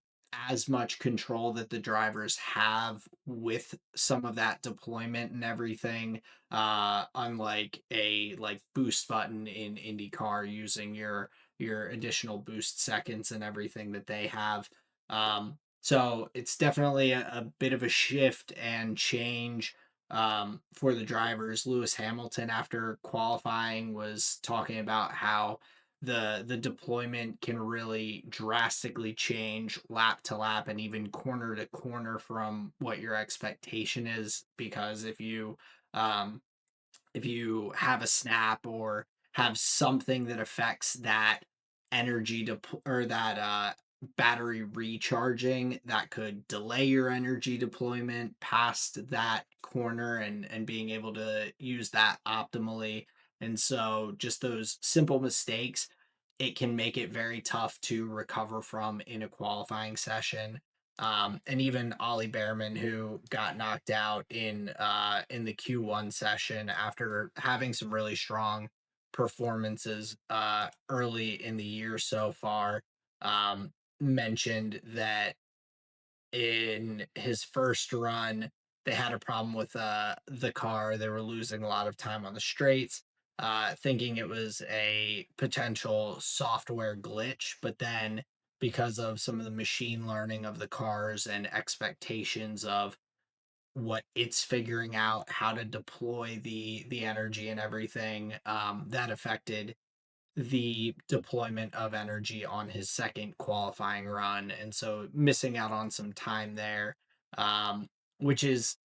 as much control that the drivers have with some of that deployment and everything. Unlike a like boost button in IndyCar using your additional boost seconds and everything that they have. So it's definitely a bit of a shift and change for the drivers. Lewis Hamilton, after qualifying, was talking about how the deployment can really drastically change lap to lap and even corner to corner from what your expectation is, because um if you have a snap or have something that affects that or that battery recharging, that could delay your energy deployment past that corner and being able to use that optimally. And so just those simple mistakes, it can make it very tough to recover from in a qualifying session. And even Ollie Behrman, who got knocked out in the Q1 session after having some really strong performances early in the year so far, um, mentioned that in his first run, they had a problem with the car. They were losing a lot of time on the straights, thinking it was a potential software glitch. But then, because of some of the machine learning of the cars and expectations of what it's figuring out, how to deploy the energy and everything, that affected the deployment of energy on his second qualifying run, and so missing out on some time there, um, which is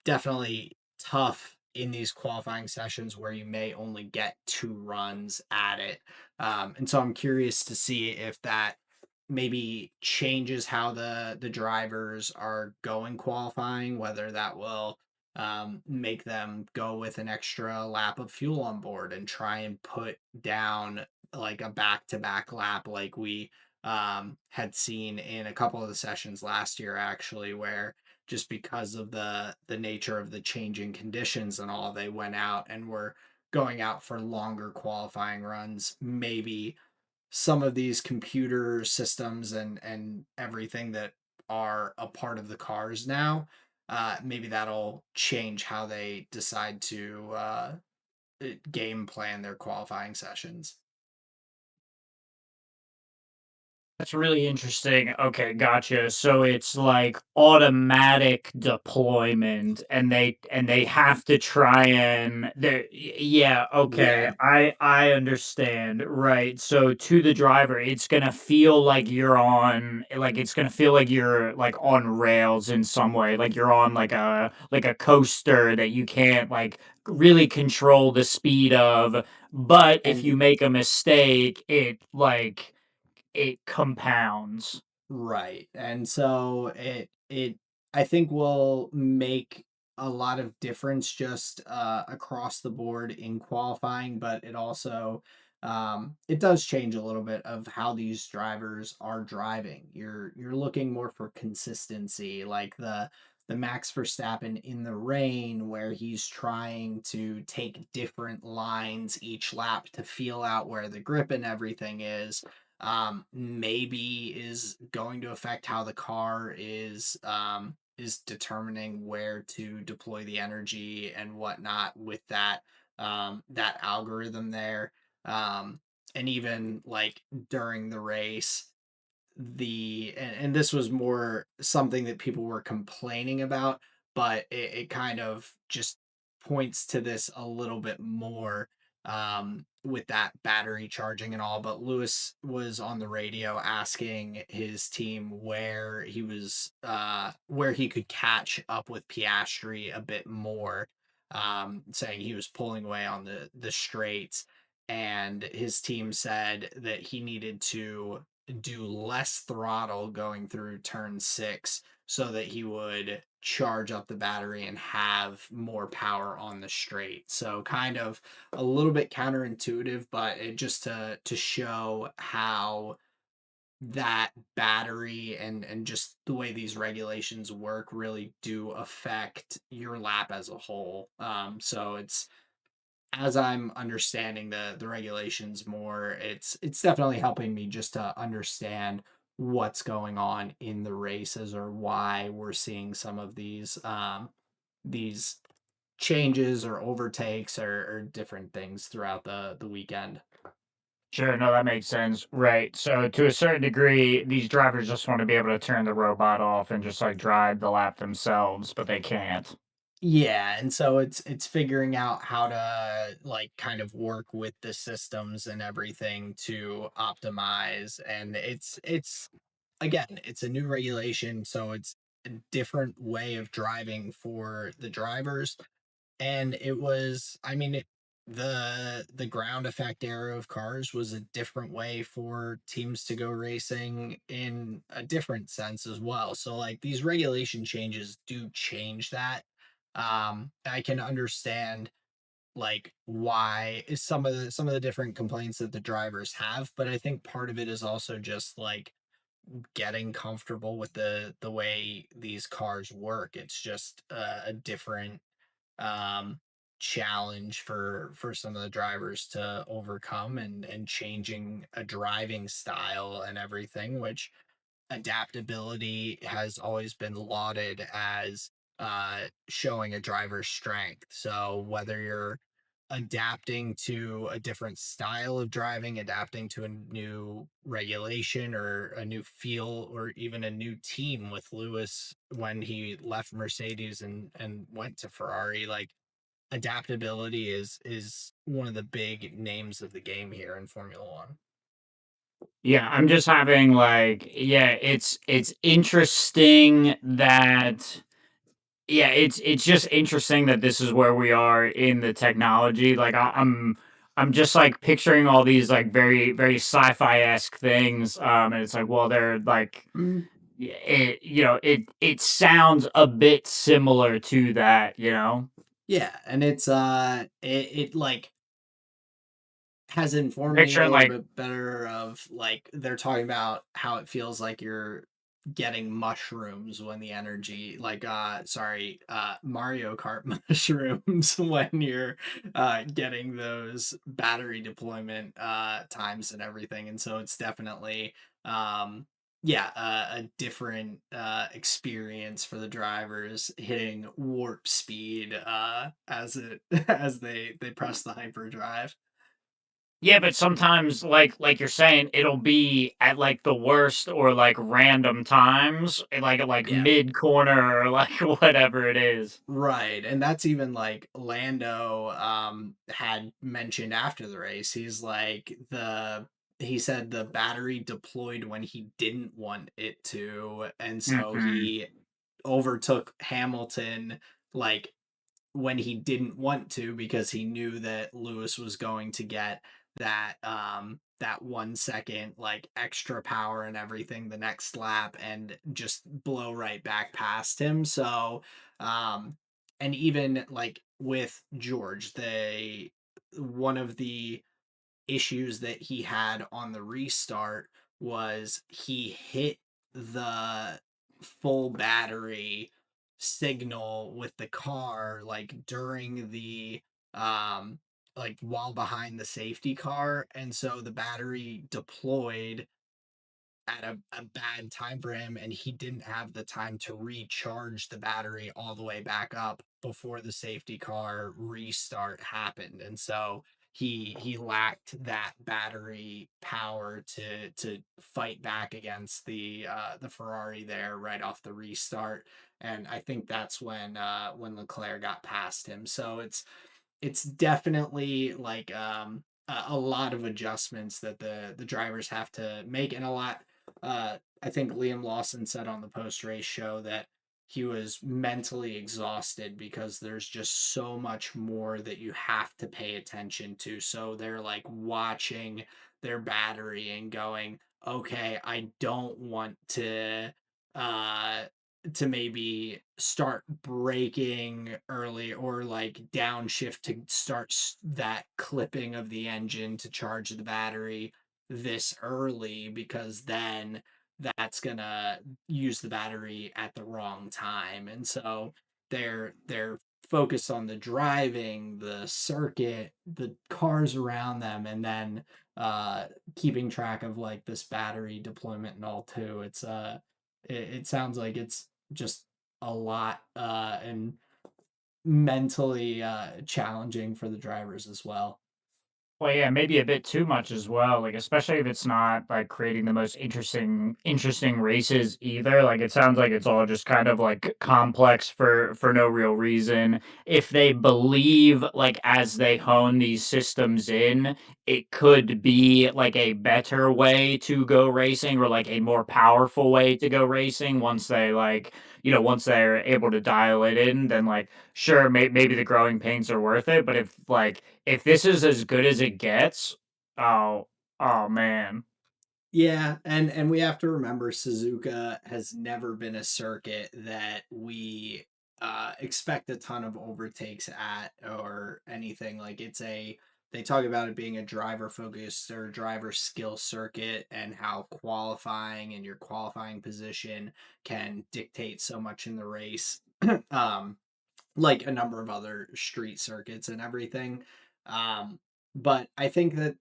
definitely tough in these qualifying sessions where you may only get two runs at it. And so I'm curious to see if that maybe changes how the drivers are going qualifying, whether that will make them go with an extra lap of fuel on board and try and put down like a back to back lap like we had seen in a couple of the sessions last year, actually, where just because of the nature of the changing conditions and all, they went out and were going out for longer qualifying runs. Maybe some of these computer systems and everything that are a part of the cars now, maybe that'll change how they decide to game plan their qualifying sessions. That's really interesting. Okay, gotcha. So it's like automatic deployment and they have to try and yeah, okay. Yeah. I understand. Right. So to the driver, it's going to feel like it's going to feel like you're like on rails in some way, like you're on like a coaster that you can't like really control the speed of, but if you And make a mistake, it compounds. right. And so it I think will make a lot of difference just across the board in qualifying, but it also it does change a little bit of how these drivers are driving. You're looking more for consistency, like the Max Verstappen in the rain, where he's trying to take different lines each lap to feel out where the grip and everything maybe is going to affect how the car is determining where to deploy the energy and whatnot with that algorithm there. Um, and even like during the race, and this was more something that people were complaining about, but it kind of just points to this a little bit more with that battery charging and all. But Lewis was on the radio asking his team where he could catch up with Piastri a bit more, saying he was pulling away on the straights, and his team said that he needed to do less throttle going through turn 6 so that he would charge up the battery and have more power on the straight. So kind of a little bit counterintuitive, but it just to show how that battery and just the way these regulations work really do affect your lap as a whole. So it's, as I'm understanding the regulations more, it's definitely helping me just to understand what's going on in the races or why we're seeing some of these changes or overtakes or different things throughout the weekend. Sure, no, that makes sense. Right. So to a certain degree, these drivers just want to be able to turn the robot off and just like drive the lap themselves, but they can't. Yeah, and so it's figuring out how to like kind of work with the systems and everything to optimize, and it's again, it's a new regulation, so it's a different way of driving for the drivers. And it was, I mean, the ground effect era of cars was a different way for teams to go racing in a different sense as well. So like these regulation changes do change that. I can understand like why is some of the different complaints that the drivers have, but I think part of it is also just like getting comfortable with the way these cars work. It's just a different um, challenge for some of the drivers to overcome, and changing a driving style and everything, which adaptability has always been lauded as showing a driver's strength. So whether you're adapting to a different style of driving, adapting to a new regulation or a new feel or even a new team with Lewis when he left Mercedes and went to Ferrari, like adaptability is one of the big names of the game here in Formula One. Yeah, I'm just having like yeah, it's interesting that yeah, it's just interesting that this is where we are in the technology. Like I'm just like picturing all these like very sci-fi esque things. And it's like, well, they're like Mm, it it sounds a bit similar to that, you know? yeah, and it like has informed me a Picturing little like bit better of like they're talking about how it feels like you're getting mushrooms when the energy like sorry Mario Kart mushrooms when you're getting those battery deployment times and everything, and so it's definitely yeah, a different experience for the drivers hitting warp speed as it as they press the hyperdrive. yeah, but sometimes like you're saying, it'll be at like the worst or like random times, like Yeah. mid corner or like whatever it is. Right, and that's even like Lando had mentioned after the race. He's like he said the battery deployed when he didn't want it to, and so Mhm. he overtook Hamilton like when he didn't want to because he knew that Lewis was going to get that 1 second like extra power and everything the next lap and just blow right back past him. So um and even like with George, they one of the issues that he had on the restart was he hit the full battery signal with the car like during the like while behind the safety car, and so the battery deployed at a bad time for him, and he didn't have the time to recharge the battery all the way back up before the safety car restart happened, and so he lacked that battery power to fight back against the Ferrari there right off the restart, and I think that's when Leclerc got past him. So it's definitely like a lot of adjustments that the drivers have to make, and a lot I think Liam Lawson said on the post race show that he was mentally exhausted because there's just so much more that you have to pay attention to. So they're like watching their battery and going, okay, I don't want uh to maybe start braking early or like downshift to start that clipping of the engine to charge the battery this early, because then that's gonna use the battery at the wrong time. And so they're focused on the driving, the circuit, the cars around them, and then uh keeping track of like this battery deployment and all too. It sounds like it's just a lot and mentally challenging for the drivers as well. Well, yeah, maybe a bit too much as well, like, especially if it's not, like, creating the most interesting races either, like, it sounds like it's all just kind of, like, complex for no real reason. If they believe, like, as they hone these systems in, it could be, like, a better way to go racing or, like, a more powerful way to go racing once they, like, once they're able to dial it in, then, like, sure, maybe the growing pains are worth it, but if this is as good as it gets, oh, oh man. Yeah, and we have to remember Suzuka has never been a circuit that we expect a ton of overtakes at or anything. Like they talk about it being a driver focused or driver skill circuit, and how qualifying and your qualifying position can dictate so much in the race. um like a number of other street circuits and everything. Um but I think that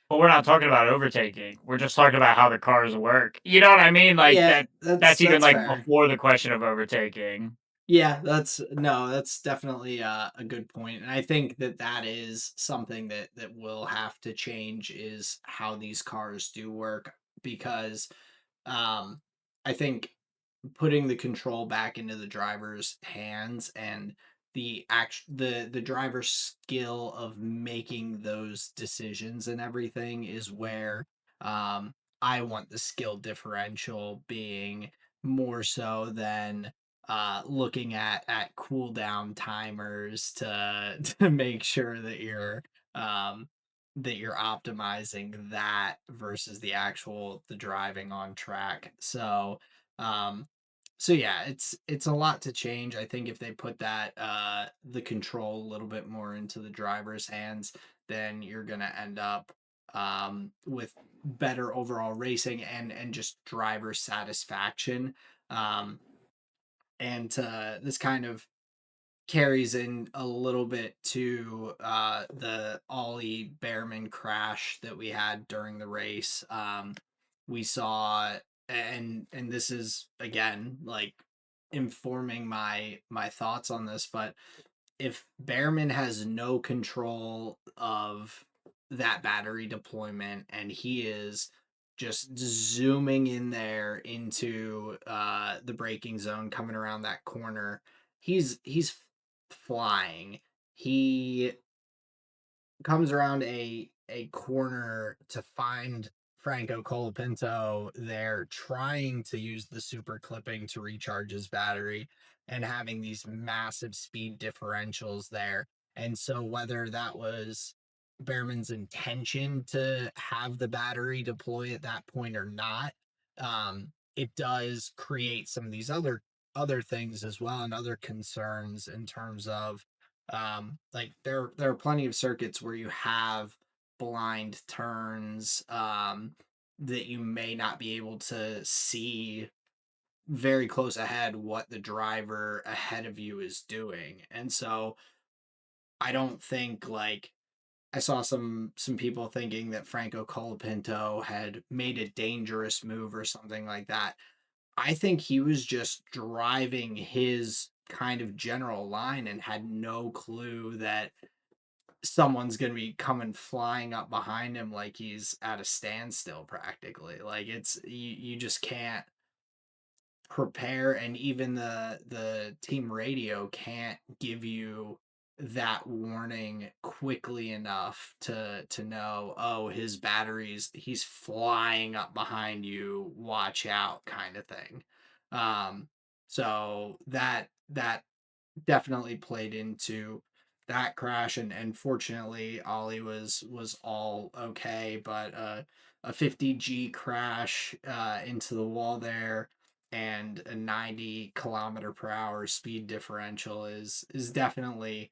But we're not talking about overtaking. We're just talking about how the cars work. You know what I mean? Like yeah, that's even that's like fair. before the question of overtaking. Yeah, that's no, that's definitely a good point. And I think that that is something that will have to change, is how these cars do work, because um I think putting the control back into the driver's hands, and the driver's skill of making those decisions and everything is where um I want the skill differential being, more so than looking at cooldown timers to to make sure um that you're optimizing that versus the driving on track. Um so yeah, it's a lot to change. I think if they put that the control a little bit more into the driver's hands, then you're gonna end up with better overall racing and just driver satisfaction. Um, and this kind of carries in a little bit to the Ollie Behrman crash that we had during the race. We saw, and this is again like informing my thoughts on this, but if Behrman has no control of that battery deployment, and he is just zooming in there into the braking zone coming around that corner, he's flying. He comes around a corner to find Franco Colapinto there, trying to use the super clipping to recharge his battery, and having these massive speed differentials there. And so whether that was Behrman's intention to have the battery deploy at that point or not, it does create some of these other things as well, and other concerns in terms of like there are plenty of circuits where you have blind turns that you may not be able to see very close ahead what the driver ahead of you is doing. And so I don't think, like, I saw some people thinking that Franco Colapinto had made a dangerous move or something like that. I think he was just driving his kind of general line and had no clue that someone's going to be coming flying up behind him like he's at a standstill practically. Like you just can't prepare, and even the team radio can't give you that warning quickly enough to know, oh, his batteries, he's flying up behind you, watch out, kind of thing. So that definitely played into that crash, and fortunately Ollie was all okay, but a 50G crash into the wall there and a 90 km/h speed differential is definitely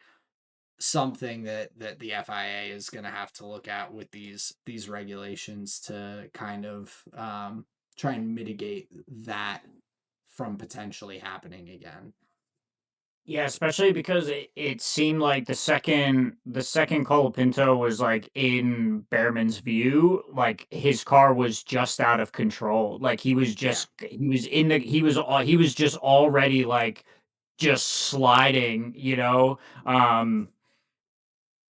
something that the FIA is going to have to look at with these regulations to kind of try and mitigate that from potentially happening again. Yeah, especially because it seemed like the second Colapinto was like in Behrman's view, like his car was just out of control. Like Yeah, he was just already like just sliding,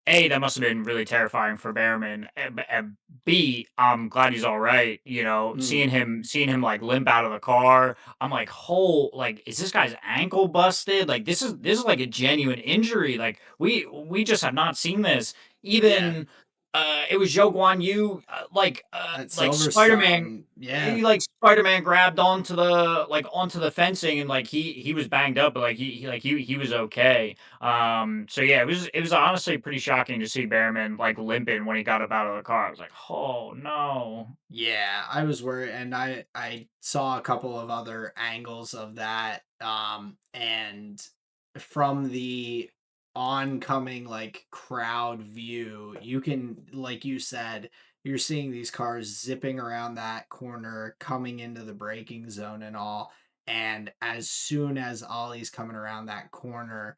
A, that must have been really terrifying for Behrman, and B, I'm glad he's all right. mm, Seeing him like limp out of the car, I'm like, like, is this guy's ankle busted? Like, this is like a genuine injury. Like, we just have not seen this. yeah. Even, it was Zhou Guan Yu, At like Spider Man. Silverstone, yeah, Like Spider Man grabbed onto the fencing, and like he was banged up, but like he was okay. So yeah, it was honestly pretty shocking to see Behrman like limping when he got up out of the car. I was like, oh no. yeah. I was worried, and I saw a couple of other angles of that, and from the oncoming like crowd view, you can, like you said, you're seeing these cars zipping around that corner, coming into the braking zone and all. And as soon as Ollie's coming around that corner,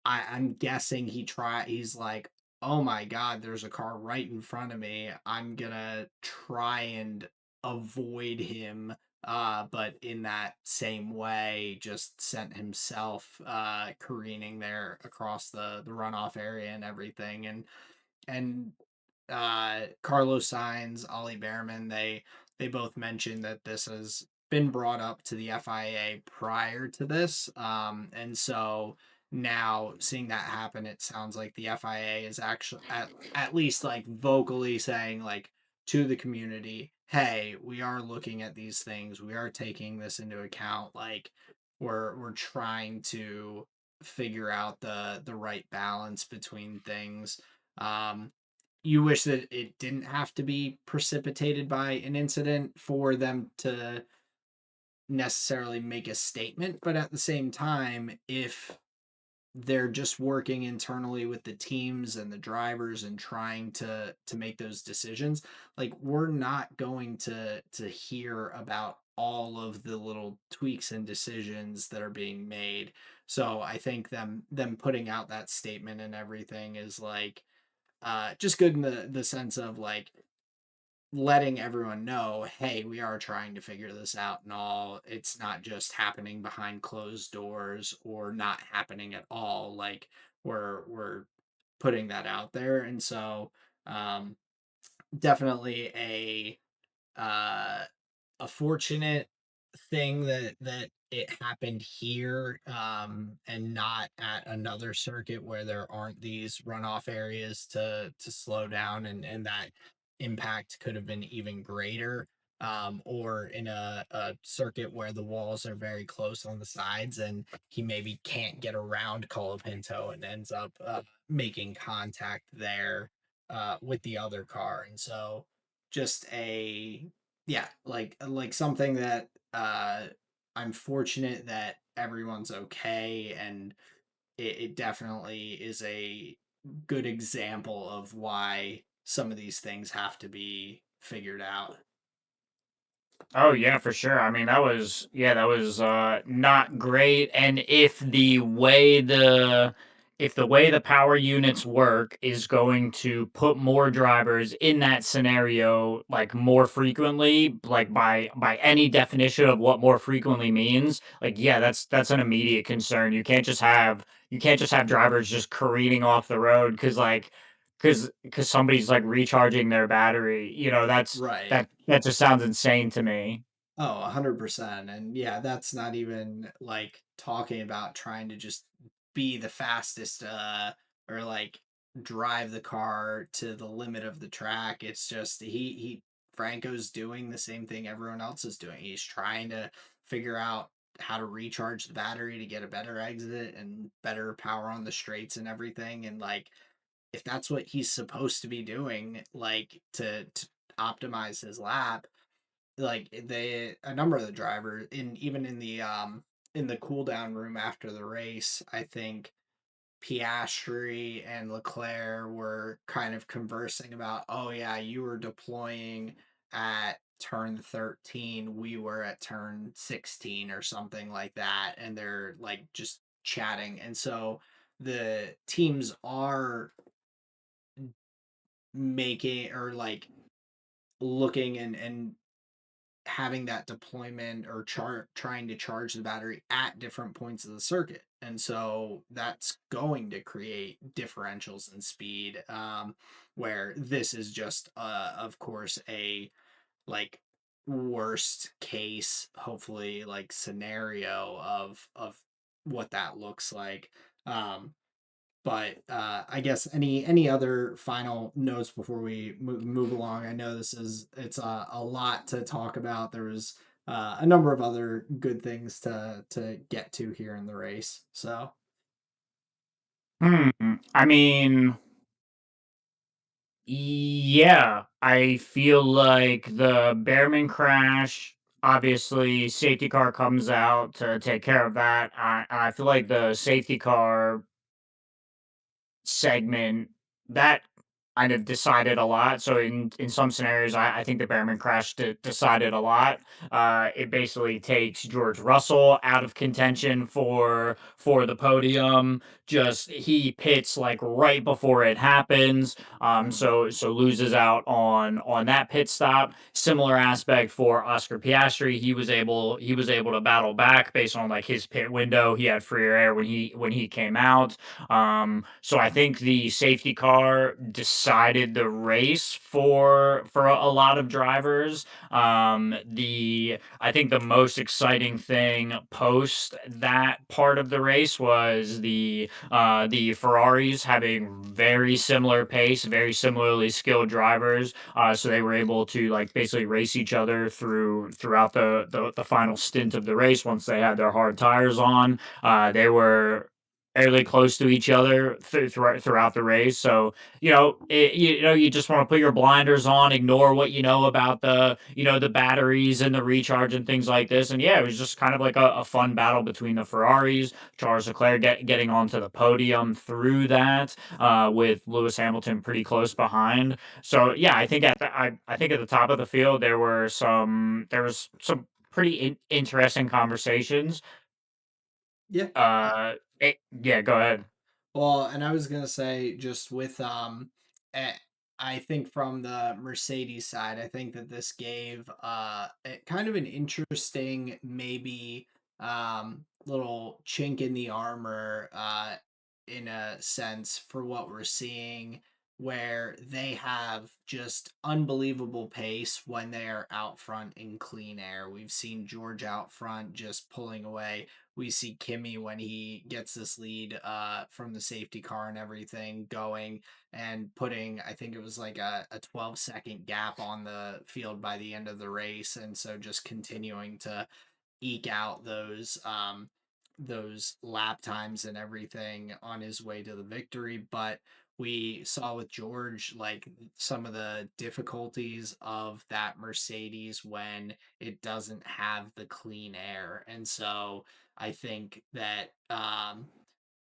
I'm guessing he's like, oh my god, there's a car right in front of me. I'm gonna try and avoid him. But in that same way, just sent himself careening there across the runoff area and everything. And Carlos Sainz, Ollie Behrman, they both mentioned that this has been brought up to the FIA prior to this, and so now seeing that happen, it sounds like the FIA is actually at least like vocally saying like to the community, hey, we are looking at these things, we are taking this into account, like we're trying to figure out the right balance between things. um you wish that it didn't have to be precipitated by an incident for them to necessarily make a statement, but at the same time, if they're just working internally with the teams and the drivers and trying to make those decisions, like we're not going to hear about all of the little tweaks and decisions that are being made. So I think them putting out that statement and everything is like just good in the sense of like letting everyone know, hey, we are trying to figure this out and all. It's not just happening behind closed doors or not happening at all. Like we're putting that out there. And so um definitely uh a fortunate thing that it happened here, and not at another circuit where there aren't these runoff areas to slow down, and that impact could have been even greater, or in a circuit where the walls are very close on the sides and he maybe can't get around Colapinto and ends up making contact there with the other car. And so just a yeah, like something that I'm fortunate that everyone's okay, and it definitely is a good example of why some of these things have to be figured out. Oh yeah, for sure. I mean, that was not great. And if the way the power units work is going to put more drivers in that scenario like more frequently, like by any definition of what more frequently means, like yeah, that's an immediate concern. You can't just have drivers just careening off the road because somebody's like recharging their battery. Right. That just sounds insane to me. Oh, 100%. And yeah, that's not even like talking about trying to just be the fastest or like drive the car to the limit of the track. It's just he Franco's doing the same thing everyone else is doing. He's trying to figure out how to recharge the battery to get a better exit and better power on the straights and everything. And like, if that's what he's supposed to be doing, like to optimize his lap, like they a number of the drivers in even in the cool down room after the race, I think Piastri and Leclerc were kind of conversing about, oh yeah, you were deploying at turn 13, we were at turn 16 or something like that, and they're like just chatting. And so the teams are making or like looking and having that deployment or trying to charge the battery at different points of the circuit, and so that's going to create differentials in speed, where this is just of course a like worst case hopefully like scenario of what that looks like. But I guess any other final notes before we move along? I know it's a lot to talk about. There was a number of other good things to get to here in the race. So Hmm. I mean, yeah, I feel like the Behrman crash, obviously, safety car comes out to take care of that. I feel like the safety car segment that kind of decided a lot. So in some scenarios, I think the Behrman crash decided a lot. It basically takes George Russell out of contention for the podium. Just he pits like right before it happens. mm, So loses out on that pit stop. Similar aspect for Oscar Piastri. He was able to battle back based on like his pit window. He had freer air when he came out. So I think the safety car decided the race for a lot of drivers. The I think the most exciting thing post that part of the race was the Ferraris having very similar pace, very similarly skilled drivers. So they were able to like basically race each other throughout the final stint of the race once they had their hard tires on. They were fairly close to each other throughout the race. So you just want to put your blinders on, ignore what you know about the batteries and the recharge and things like this. And yeah, it was just kind of like a fun battle between the Ferraris. Charles Leclerc getting onto the podium through that, with Lewis Hamilton pretty close behind. So yeah, I think at the top of the field there was some pretty interesting conversations. yeah. Yeah, go ahead. Well, and I was gonna say just with eh, I think from the Mercedes side, I think that this gave kind of an interesting maybe little chink in the armor in a sense for what we're seeing, where they have just unbelievable pace when they are out front in clean air. We've seen George out front just pulling away. We see Kimmy when he gets this lead from the safety car and everything going and putting, I think it was like a 12-second gap on the field by the end of the race. And so just continuing to eke out those lap times and everything on his way to the victory. But we saw with George like some of the difficulties of that Mercedes when it doesn't have the clean air. And so I think that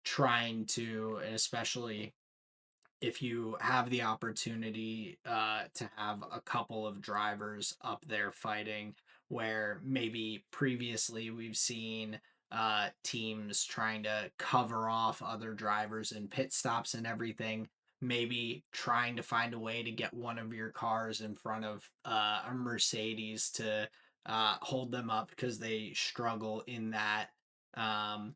trying to, and especially if you have the opportunity to have a couple of drivers up there fighting, where maybe previously we've seen teams trying to cover off other drivers in pit stops and everything, maybe trying to find a way to get one of your cars in front of a Mercedes to hold them up because they struggle um,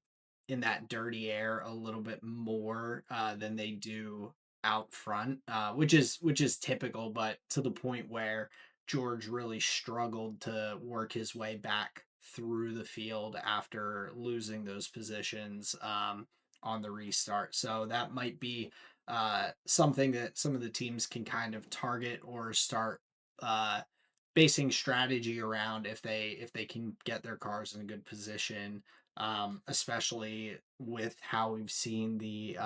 in that dirty air a little bit more than they do out front, which is typical, but to the point where George really struggled to work his way back through the field after losing those positions on the restart. So that might be something that some of the teams can kind of target or start uh, basing strategy around if they can get their cars in a good position, especially with how we've seen the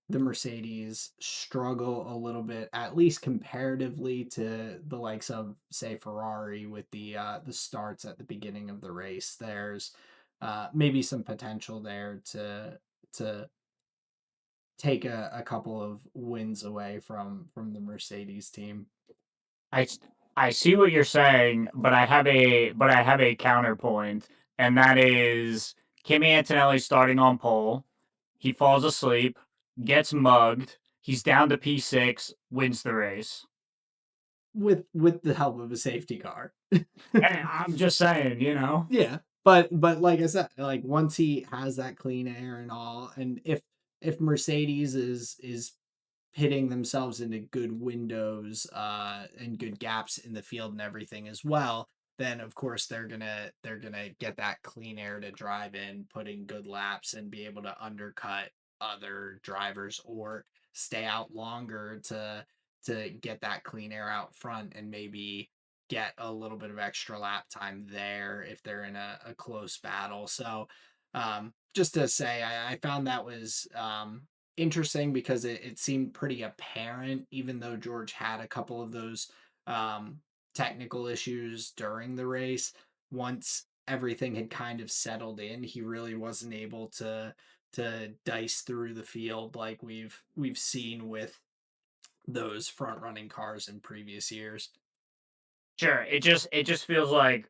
Mercedes struggle a little bit, at least comparatively to the likes of, say, Ferrari with the starts at the beginning of the race. There's maybe some potential there to take a couple of wins away from the Mercedes team. I s- I see what you're saying, but I have a counterpoint, and that is Kimi Antonelli starting on pole. He falls asleep, gets mugged. He's down to P6, wins the race. With the help of a safety car. Hey, I'm just saying, you know. Yeah, but like I said, like once he has that clean air and all, and if Mercedes is pitting themselves into good windows and good gaps in the field and everything as well, then of course they're gonna get that clean air to drive in, put in good laps, and be able to undercut other drivers or stay out longer to get that clean air out front and maybe get a little bit of extra lap time there if they're in a close battle. So just to say, I found that was interesting because it seemed pretty apparent, even though George had a couple of those um, technical issues during the race. Once everything had kind of settled in, he really wasn't able to dice through the field like we've seen with those front running cars in previous years. Sure, it just feels like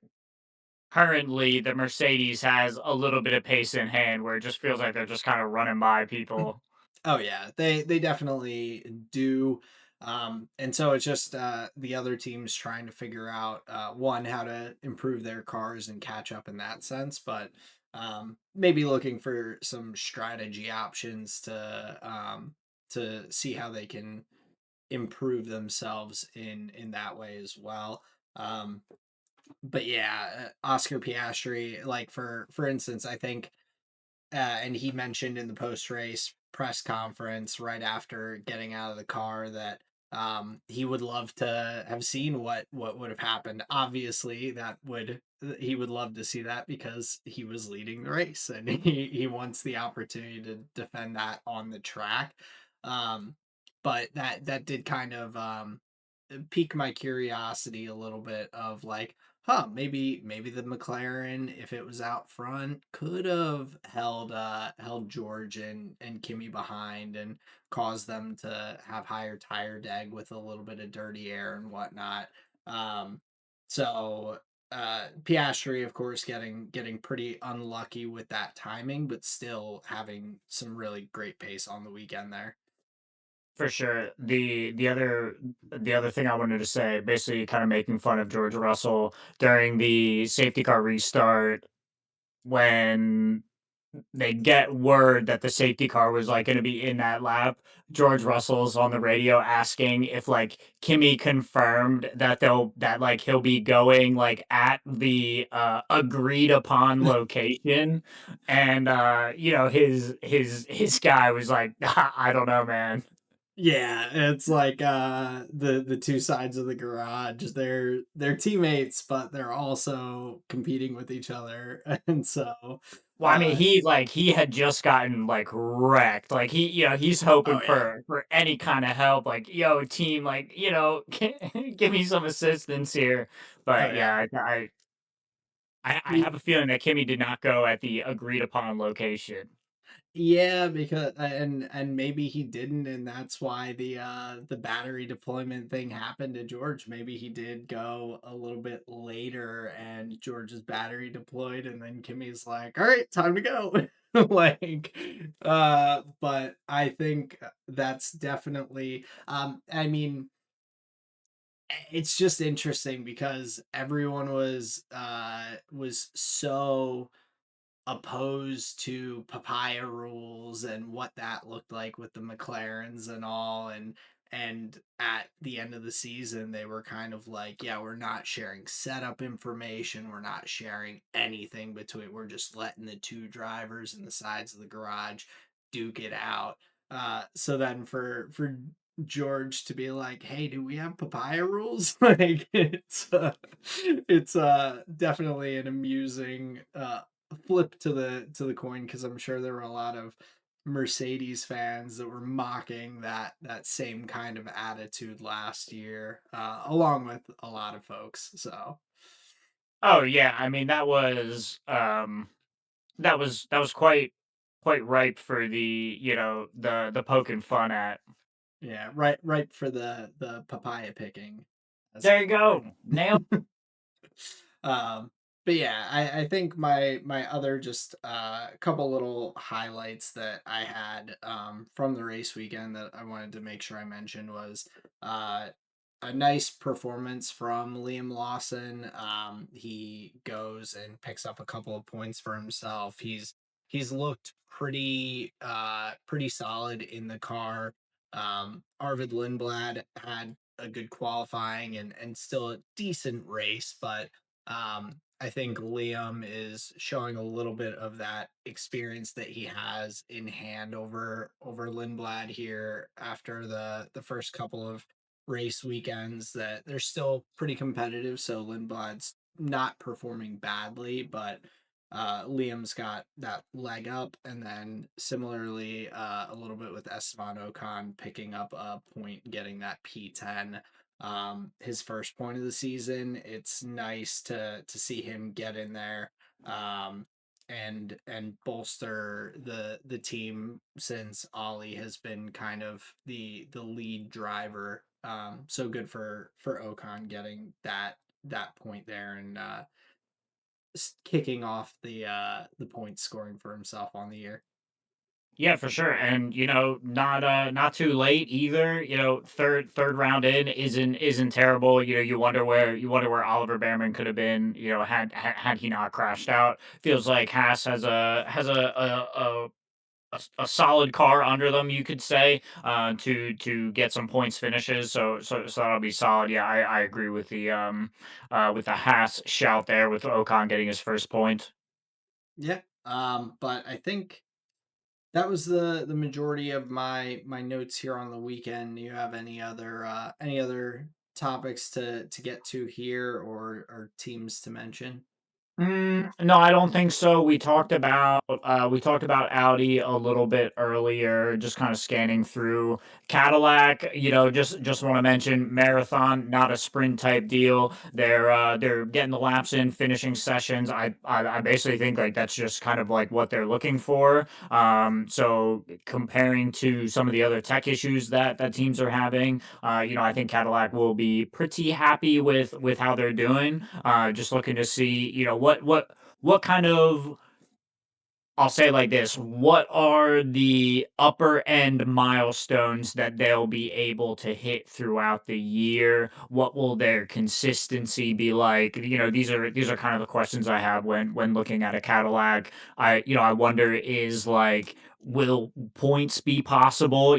currently the Mercedes has a little bit of pace in hand where it just feels like they're just kind of running by people. Oh yeah, they definitely do. And so it's just the other teams trying to figure out one how to improve their cars and catch up in that sense, but maybe looking for some strategy options to see how they can improve themselves in that way as well. But yeah, Oscar Piastri, like for instance, I think and he mentioned in the post race press conference right after getting out of the car that he would love to have seen what would have happened. Obviously, that would he would love to see that because he was leading the race and he wants the opportunity to defend that on the track. Um, but that did kind of pique my curiosity a little bit of like, huh, maybe the McLaren, if it was out front, could have held George and Kimmy behind and caused them to have higher tire deg with a little bit of dirty air and whatnot. Um, so Piastri, of course, getting pretty unlucky with that timing, but still having some really great pace on the weekend there. For sure. The other thing I wanted to say, basically kind of making fun of George Russell during the safety car restart when they get word that the safety car was like going to be in that lap. George Russell's on the radio asking if like Kimmy confirmed that he'll be going like at the agreed upon location, and you know his guy was like, I don't know, man. Yeah, it's like the two sides of the garage. They're teammates, but they're also competing with each other. And so Well, I mean, he had just gotten like wrecked. Like he's hoping oh yeah. for any kind of help. Like, yo, team, like, give me some assistance here. Oh But yeah. yeah, I Y- have a feeling that Kimmy did not go at the agreed upon location. Yeah, because and maybe he didn't, and that's why the battery deployment thing happened to George. Maybe he did go a little bit later and George's battery deployed, and then Kimmy's like, all right, time to go. Like but I think that's definitely I mean it's just interesting because everyone was so opposed to papaya rules and what that looked like with the McLarens and all, and at the end of the season they were kind of like, yeah, we're not sharing setup information, we're not sharing anything between, we're just letting the two drivers in the sides of the garage duke it out. So then for George to be like, "Hey, do we have papaya rules?" Like it's definitely an amusing flip to the coin because I'm sure there were a lot of Mercedes fans that were mocking that same kind of attitude last year, along with a lot of folks. So Oh yeah, I mean that was quite ripe for the, the poking fun at. yeah, right for the papaya picking. As There you go. Nailed. um but yeah, I think my other just couple little highlights that I had from the race weekend that I wanted to make sure I mentioned was uh a nice performance from Liam Lawson. He goes and picks up a couple of points for himself. He's looked pretty solid in the car. Arvid Lindblad had a good qualifying and still a decent race, but I think Liam is showing a little bit of that experience that he has in hand over Lindblad here after the first couple of race weekends. That they're still pretty competitive. So Lindblad's not performing badly, but Liam's got that leg up, and then similarly a little bit with Esteban Ocon picking up a point, getting that P10, his first point of the season. It's nice to see him get in there, um, and bolster the team since Ollie has been kind of the lead driver. So good for Ocon getting that point there and kicking off the point scoring for himself on the year. Yeah, for sure. And not too late either. Third round in isn't terrible. You wonder where Oliver Behrman could have been, had he not crashed out. Feels like Haas has a solid car under them, you could say, to get some points finishes. So that'll be solid. Yeah, I agree with the Haas shout there with Ocon getting his first point. Yeah. But I think that was the majority of my notes here on the weekend. Do you have any other topics to get to here or teams to mention? No, I don't think so. We talked about Audi a little bit earlier, just kind of scanning through Cadillac. Just want to mention marathon, not a sprint type deal. They're getting the laps in, finishing sessions. I basically think like that's just kind of like what they're looking for. So comparing to some of the other tech issues that teams are having, I think Cadillac will be pretty happy with how they're doing. Just looking to see, what kind of, I'll say it like this, what are the upper end milestones that they'll be able to hit throughout the year? What will their consistency be like? These are kind of the questions I have when looking at a Cadillac. I wonder, is like, will points be possible?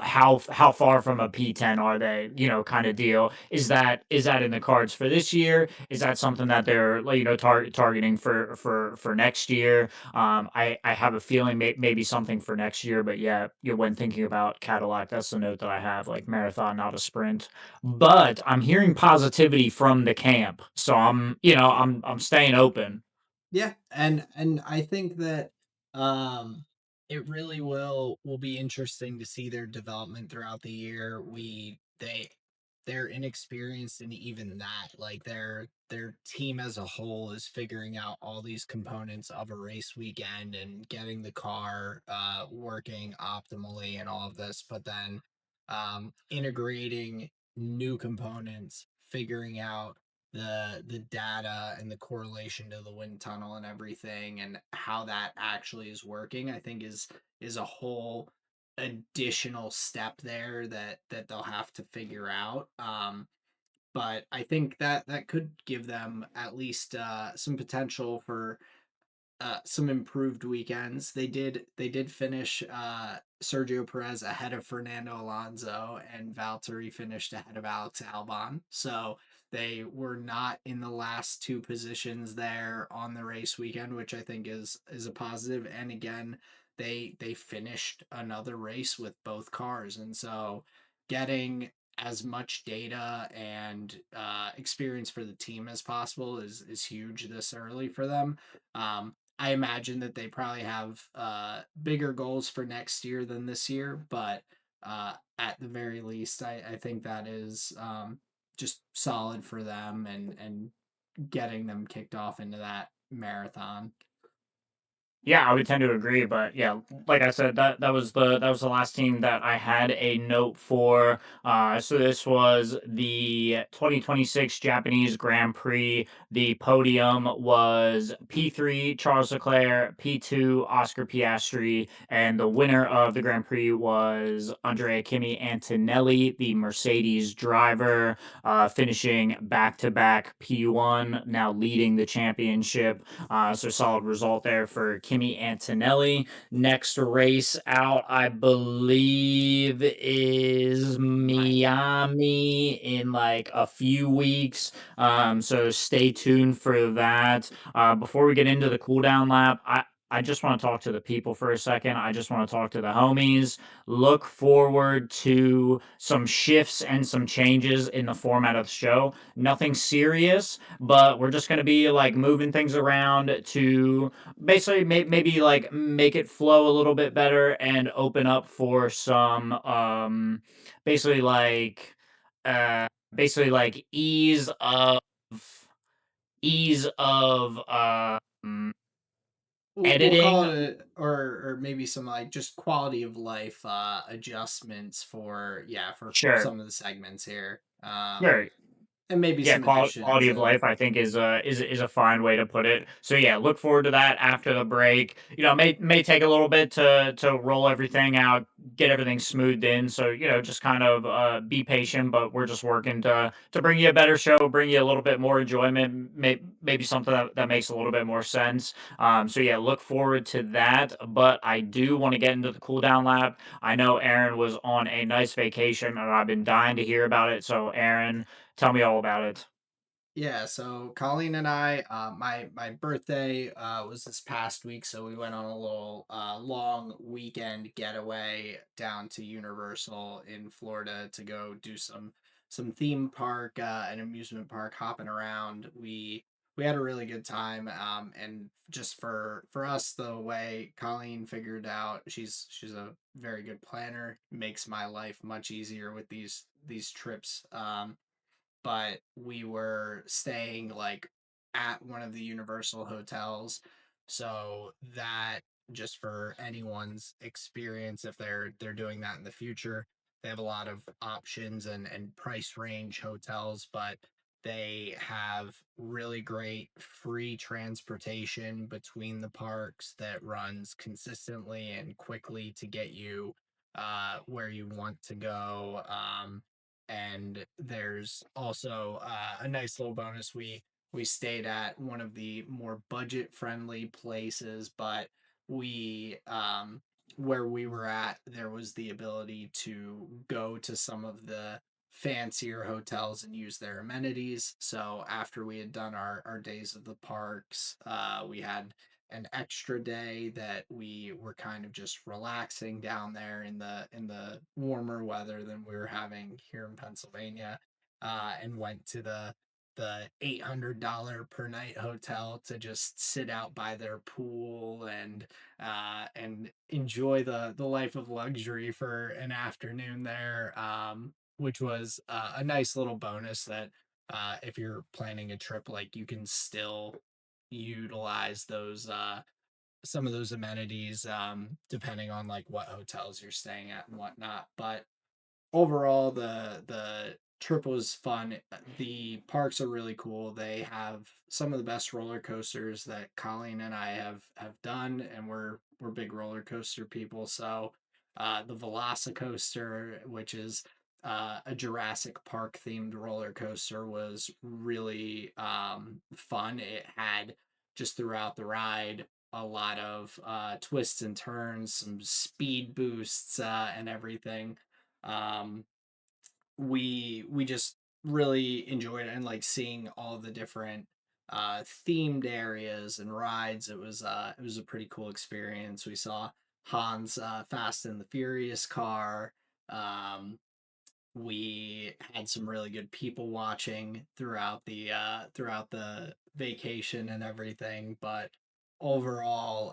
How far from a P10 are they? Kind of deal. Is that in the cards for this year? Is that something that they're, like, targeting for next year? I have a feeling maybe something for next year, but yeah, when thinking about Cadillac, that's the note that I have, like marathon, not a sprint. But I'm hearing positivity from the camp, so I'm staying open. Yeah, and I think that um it really will be interesting to see their development throughout the year. They're inexperienced in even that. Like their team as a whole is figuring out all these components of a race weekend and getting the car working optimally and all of this, but then integrating new components, figuring out the data and the correlation to the wind tunnel and everything and how that actually is working, I think is a whole additional step there that they'll have to figure out. But I think that could give them at least some potential for some improved weekends. They did finish Sergio Perez ahead of Fernando Alonso, and Valtteri finished ahead of Alex Albon. So they were not in the last two positions there on the race weekend, which I think is a positive. And again, they finished another race with both cars, and so getting as much data and experience for the team as possible is huge this early for them. I imagine that they probably have bigger goals for next year than this year, but at the very least, I think that is just solid for them and getting them kicked off into that marathon. Yeah, I would tend to agree, but yeah, like I said, that was the last team that I had a note for. So this was the 2026 Japanese Grand Prix. The podium was P3 Charles Leclerc, P2 Oscar Piastri, and the winner of the Grand Prix was Andrea Kimi Antonelli, the Mercedes driver, finishing back to back P1, now leading the championship. So solid result there for Kimi Antonelli. Next race out, I believe, is Miami in like a few weeks. So stay tuned for that. Before we get into the cool down lap, I just want to talk to the people for a second. I just want to talk to the homies. Look forward to some shifts and some changes in the format of the show. Nothing serious, but we're just going to be like moving things around to basically maybe like make it flow a little bit better and open up for some basically like basically like ease of We'll call editing. it or maybe some like just quality of life adjustments for for Sure. some of the segments here. Sure. And maybe Yeah, some additions quality of of life, I think, is a fine way to put it. So yeah, look forward to that after the break. May take a little bit to roll everything out, get everything smoothed in. So just kind of be patient, but we're just working to bring you a better show, bring you a little bit more enjoyment, maybe something that makes a little bit more sense. So yeah, look forward to that. But I do want to get into the cool down lap. I know Aaron was on a nice vacation, and I've been dying to hear about it. So Aaron, tell me all about it. Yeah, so Colleen and I, my birthday was this past week, so we went on a little long weekend getaway down to Universal in Florida to go do some theme park and amusement park hopping around. We had a really good time, and just for us, the way Colleen figured out, she's a very good planner, makes my life much easier with these trips. But we were staying like at one of the Universal hotels. So that just for anyone's experience, if they're doing that in the future, they have a lot of options and price range hotels, but they have really great free transportation between the parks that runs consistently and quickly to get you where you want to go. And there's also a nice little bonus. We stayed at one of the more budget friendly places, but we where we were at, there was the ability to go to some of the fancier hotels and use their amenities. So after we had done our days of the parks, we had an extra day that we were kind of just relaxing down there in the warmer weather than we were having here in Pennsylvania, and went to the $800 per night hotel to just sit out by their pool and enjoy the life of luxury for an afternoon there, which was a nice little bonus that if you're planning a trip, like you can still utilize those some of those amenities depending on like what hotels you're staying at and whatnot. But overall, the trip was fun. The parks are really cool. They have some of the best roller coasters that Colleen and I have done, and we're big roller coaster people. So the Velocicoaster, which is a Jurassic Park themed roller coaster, was really fun. It had just throughout the ride a lot of twists and turns, some speed boosts, and everything. um we just really enjoyed it and like seeing all the different themed areas and rides. It was a pretty cool experience. We saw Hans Fast and the Furious car. um We had some really good people watching throughout the vacation and everything, but overall,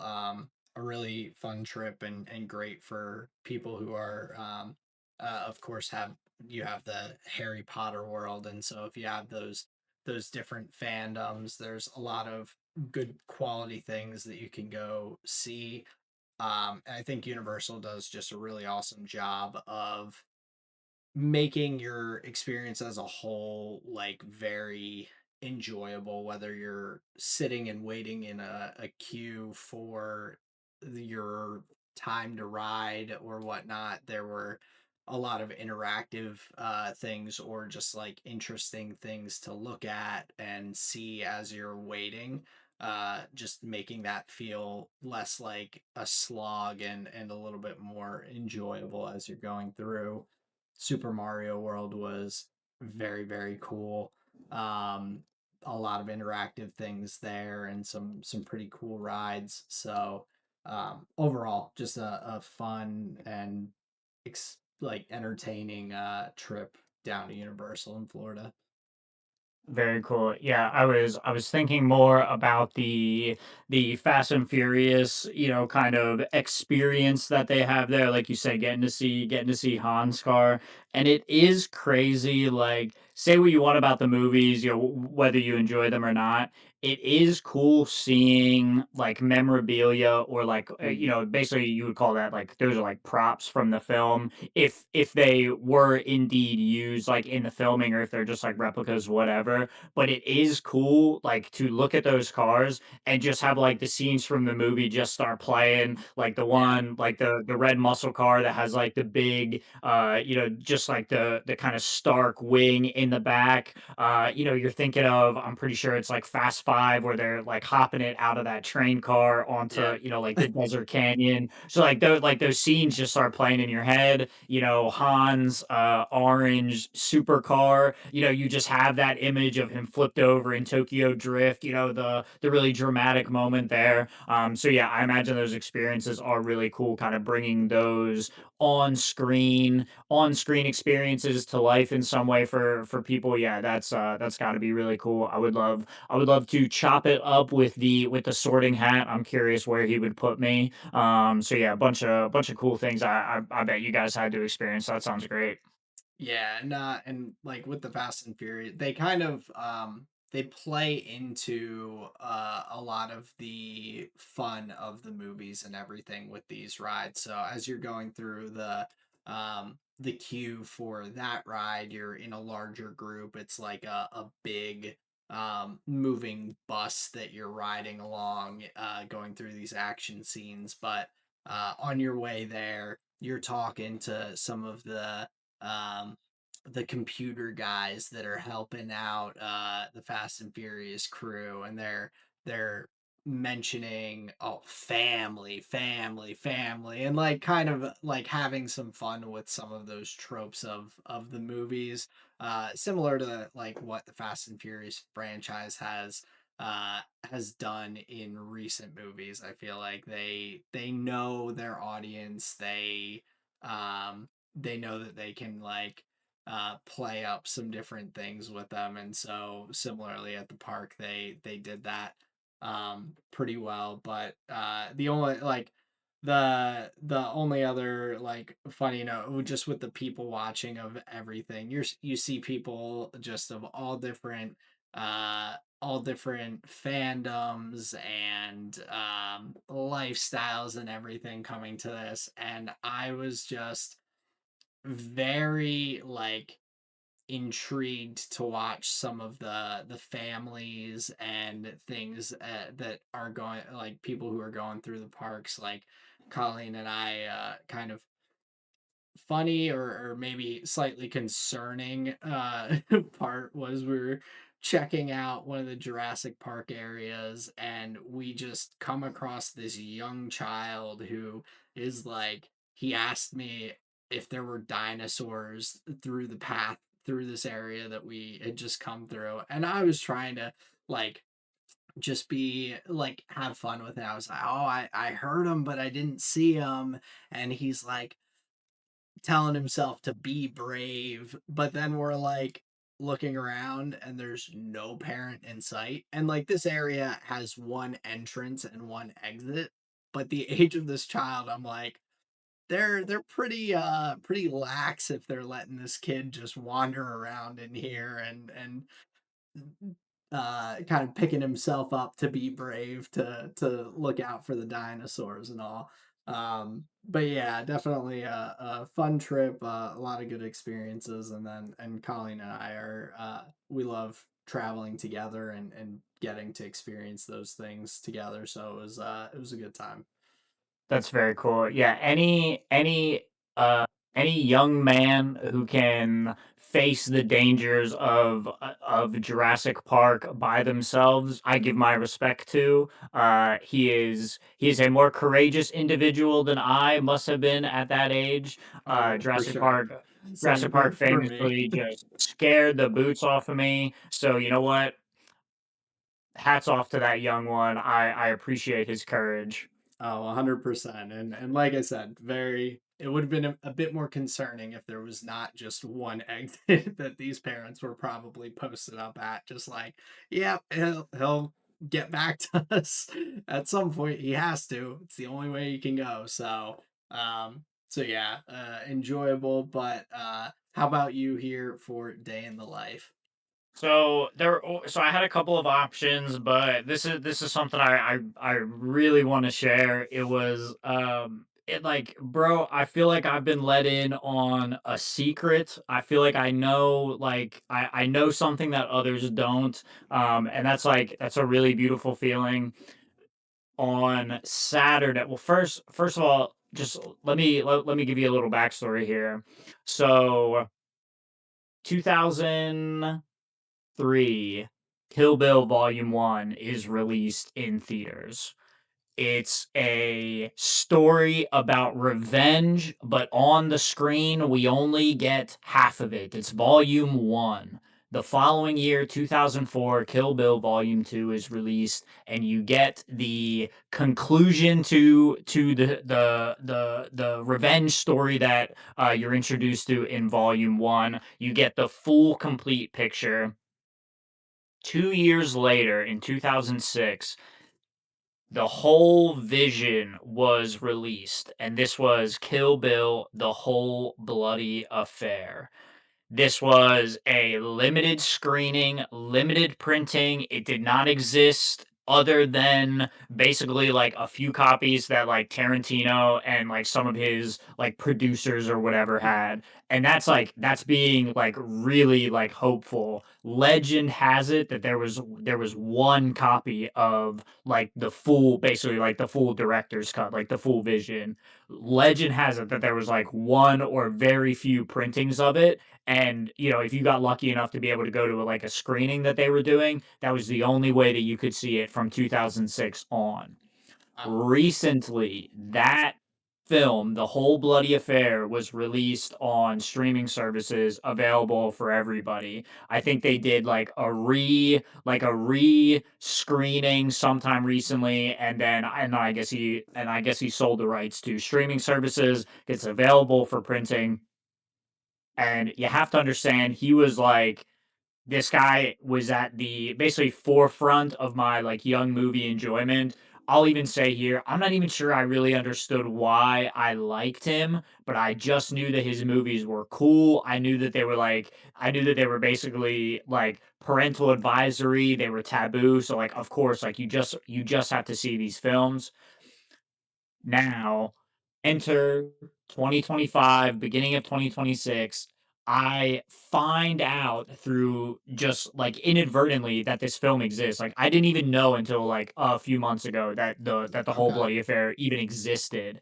a really fun trip and great for people who are, of course, have you have the Harry Potter world, and so if you have those different fandoms, there's a lot of good quality things that you can go see. And I think Universal does just a really awesome job of making your experience as a whole like very enjoyable, whether you're sitting and waiting in a queue for your time to ride or whatnot. There were a lot of interactive things or just like interesting things to look at and see as you're waiting, just making that feel less like a slog and a little bit more enjoyable as you're going through. Super Mario World was very, very cool. Um, a lot of interactive things there and some pretty cool rides. So overall, just a fun and like entertaining trip down to Universal in Florida. Very cool. Yeah, I was thinking more about the Fast and Furious, kind of experience that they have there. Like you said, getting to see Han's car, and it is crazy. Like, say what you want about the movies, whether you enjoy them or not. It is cool seeing like memorabilia or like basically you would call that like those are like props from the film if they were indeed used like in the filming or if they're just like replicas, whatever. But it is cool like to look at those cars and just have like the scenes from the movie just start playing, like the Yeah, one like the red muscle car that has like the big just like the kind of stark wing in the back. You're thinking of, I'm pretty sure it's like Fast Five where they're like hopping it out of that train car yeah, onto, like the desert canyon. So like those scenes just start playing in your head. Han's orange supercar. You just have that image of him flipped over in Tokyo Drift. The really dramatic moment there. So yeah, I imagine those experiences are really cool, kind of bringing those on screen experiences to life in some way for people. Yeah, that's got to be really cool. I would love to chop it up with the sorting hat. I'm curious where he would put me. So yeah, a bunch of cool things. I bet you guys had to experience. That sounds great. yeah, and like with the Fast and Furious, they kind of they play into a lot of the fun of the movies and everything with these rides. So as you're going through the queue for that ride, you're in a larger group. It's like a big moving bus that you're riding along, going through these action scenes. But on your way there, you're talking to some of um, the computer guys that are helping out the Fast and Furious crew, and they're mentioning family, family, family, and like kind of like having some fun with some of those tropes of the movies, similar to like what the Fast and Furious franchise uh has done in recent movies. I feel like they know their audience. They know that they can like play up some different things with them, and so similarly at the park they did that pretty well. But the only like the only other like funny note, just with the people watching of everything, you see people just of all different fandoms and lifestyles and everything coming to this, and I was just very like intrigued to watch some of the families and things that are going, like people who are going through the parks. Like Colleen and I kind of funny or maybe slightly concerning part was we were checking out one of the Jurassic Park areas, and we just come across this young child who is like, he asked me if there were dinosaurs through the path through this area that we had just come through, and I was trying to like just be like have fun with it. I was like, oh, I heard him but I didn't see him, and he's like, telling himself to be brave, but then we're like looking around and there's no parent in sight. And like this area has one entrance and one exit, but the age of this child, I'm like, they're pretty lax if they're letting this kid just wander around in here and kind of picking himself up to be brave to look out for the dinosaurs and all. But yeah, definitely a fun trip, a lot of good experiences, and then and Colleen and I are we love traveling together and getting to experience those things together. So it was a good time. That's very cool. Yeah, any young man who can face the dangers of Jurassic Park by themselves, I give my respect to. He is a more courageous individual than I must have been at that age. Oh, for Jurassic sure. Park Same Jurassic Park for me. famously just scared the boots off of me. So you know what? Hats off to that young one. I appreciate his courage. Oh, 100%. And like I said, very it would have been a bit more concerning if there was not just one exit that these parents were probably posted up at, just like, yeah, he'll get back to us at some point. He has to. It's the only way he can go. So yeah, enjoyable, but how about you here for day in the life? So I had a couple of options, but this is something I really want to share. It was it like, bro, I feel like I've been let in on a secret. I feel like I know something that others don't. And that's a really beautiful feeling. On Saturday, well, first of all, just let me give you a little backstory here. So 2003, Kill Bill Volume 1 is released in theaters. It's a story about revenge, but on the screen, we only get half of it. It's volume one. The following year, 2004, Kill Bill Volume 2 is released, and you get the conclusion to the revenge story that you're introduced to in Volume 1. You get the full complete picture. 2 years later, in 2006, the whole vision was released, and this was Kill Bill, The Whole Bloody Affair. This was a limited screening, limited printing. It did not exist other than basically like a few copies that like Tarantino and like some of his like producers or whatever had. And that's being like really like hopeful. Legend has it that there was one copy of like the full, basically like the full director's cut, like the full vision. Legend has it that there was like one or very few printings of it, and if you got lucky enough to be able to go to like a screening that they were doing, that was the only way that you could see it from 2006 on. Wow. Recently, that film, The Whole Bloody Affair, was released on streaming services available for everybody. I think they did like a re-screening sometime recently, and I guess he sold the rights to streaming services. It's available for printing, and you have to understand, he was like, this guy was at the basically forefront of my like young movie enjoyment. I'll even say here, I'm not even sure I really understood why I liked him, but I just knew that his movies were cool. I knew that they were basically like parental advisory, they were taboo, so like of course like you just have to see these films. Now, enter 2025, beginning of 2026, I find out through just like inadvertently that this film exists. Like I didn't even know until like a few months ago that the whole Okay. bloody affair even existed.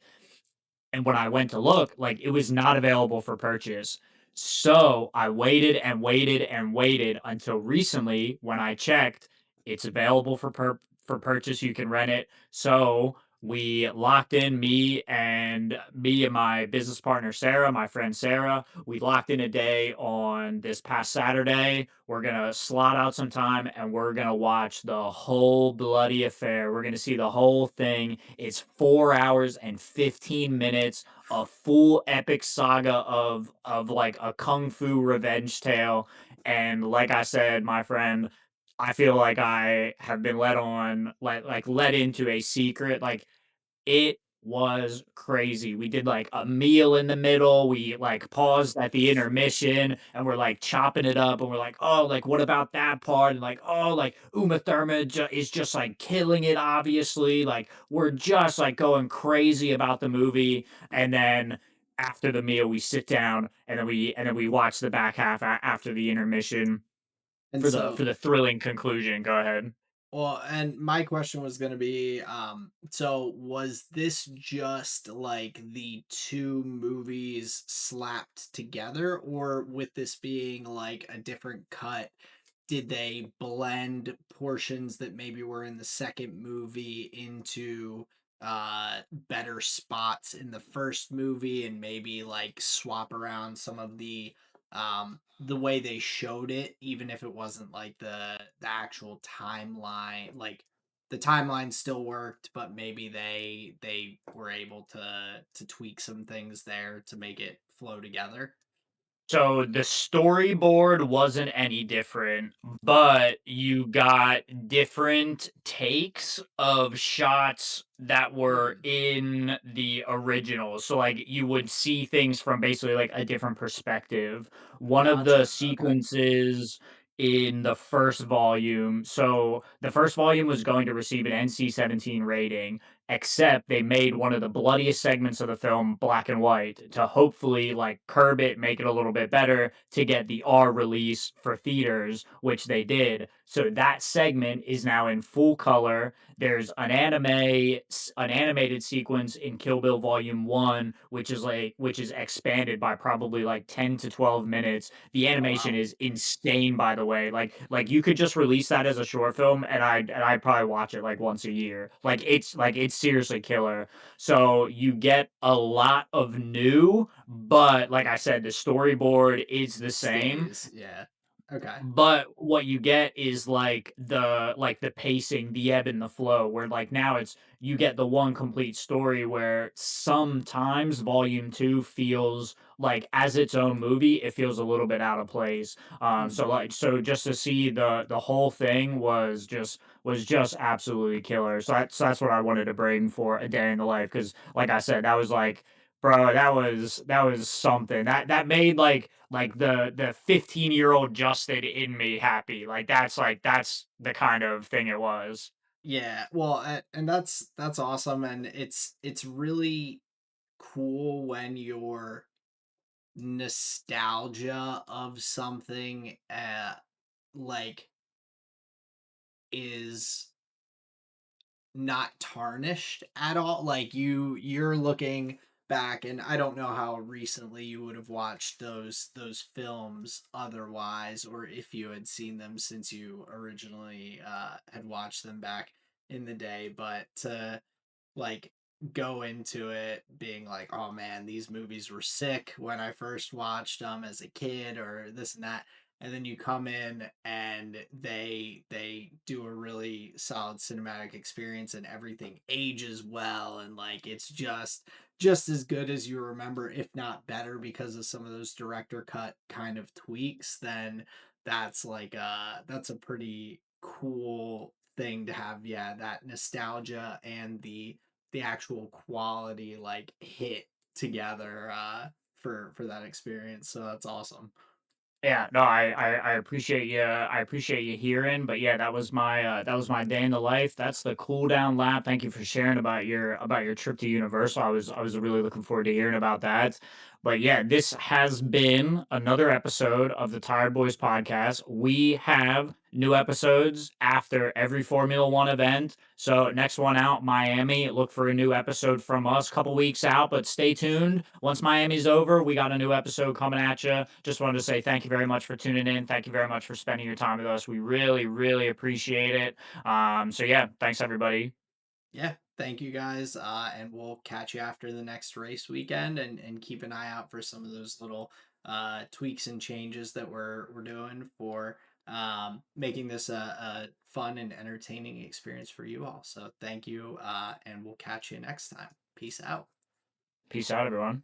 And when I went to look, like it was not available for purchase. So I waited and waited and waited until recently when I checked, it's available for purchase. You can rent it. So we locked in, me and my business partner Sarah, my friend Sarah. We locked in a day on this past Saturday. We're gonna slot out some time and we're gonna watch the whole bloody affair. We're gonna see the whole thing. It's 4 hours and 15 minutes, a full epic saga of like a kung fu revenge tale. And like I said, my friend, I feel like I have been let into a secret. Like, it was crazy. We did, like, a meal in the middle, we, like, paused at the intermission, and we're, like, chopping it up, and we're like, "Oh, like, what about that part?" And, like, "Oh, like, Uma Thurman is just, like, killing it, obviously." Like, we're just, like, going crazy about the movie, and then after the meal, we sit down, and then we watch the back half after the intermission And for so, the thrilling conclusion. Go ahead. well, and my question was going to be, so was this just like the two movies slapped together, or with this being like a different cut, did they blend portions that maybe were in the second movie into better spots in the first movie, and maybe like swap around some of the way they showed it, even if it wasn't like the actual timeline, like the timeline still worked, but maybe they were able to tweak some things there to make it flow together. So the storyboard wasn't any different, but you got different takes of shots that were Hmm. in the original. So like you would see things from basically like a different perspective. One of the Gotcha. Okay. sequences in the first volume, so the first volume was going to receive an NC-17 rating, except they made one of the bloodiest segments of the film black and white to hopefully like curb it, make it a little bit better to get the R release for theaters, which they did. So that segment is now in full color. There's an animated sequence in Kill Bill Volume 1, which is expanded by probably like 10 to 12 minutes. The Oh animation wow. is insane, by the way. Like you could just release that as a short film, and I'd probably watch it like once a year. Like it's seriously killer. So you get a lot of new, but like I said, the storyboard is the same. Stays. Yeah. Okay. But what you get is like the pacing, the ebb and the flow, where like now it's you get the one complete story where sometimes volume two feels like as its own movie, it feels a little bit out of place. Hmm. So just to see the whole thing was just absolutely killer. So that's what I wanted to bring for a day in the life because like I said, that was like bro, that was something. That made the 15-year-old Justin in me happy. Like that's the kind of thing it was. Yeah. Well, and that's awesome, and it's really cool when your nostalgia of something like is not tarnished at all. Like you're looking back, and I don't know how recently you would have watched those films otherwise, or if you had seen them since you originally had watched them back in the day, but to like go into it being like, oh man, these movies were sick when I first watched them as a kid, or this and that. And then you come in and they do a really solid cinematic experience, and everything ages well, and like it's just as good as you remember, if not better, because of some of those director cut kind of tweaks. Then that's a pretty cool thing to have. Yeah, that nostalgia and the actual quality like hit together for that experience. So that's awesome. Yeah, no, I appreciate you. I appreciate you hearing. But yeah, that was my day in the life. That's the cool down lap. Thank you for sharing about your trip to Universal. I was really looking forward to hearing about that. But yeah, this has been another episode of the Tired Boys podcast. We have new episodes after every Formula One event. So next one out, Miami. Look for a new episode from us, couple weeks out, but stay tuned. Once Miami's over, we got a new episode coming at you. Just wanted to say thank you very much for tuning in. Thank you very much for spending your time with us. We really, really appreciate it. So yeah, thanks everybody. Yeah. Thank you guys, and we'll catch you after the next race weekend, and keep an eye out for some of those little tweaks and changes that we're doing for making this a fun and entertaining experience for you all. So thank you, and we'll catch you next time. Peace out. Peace out, everyone.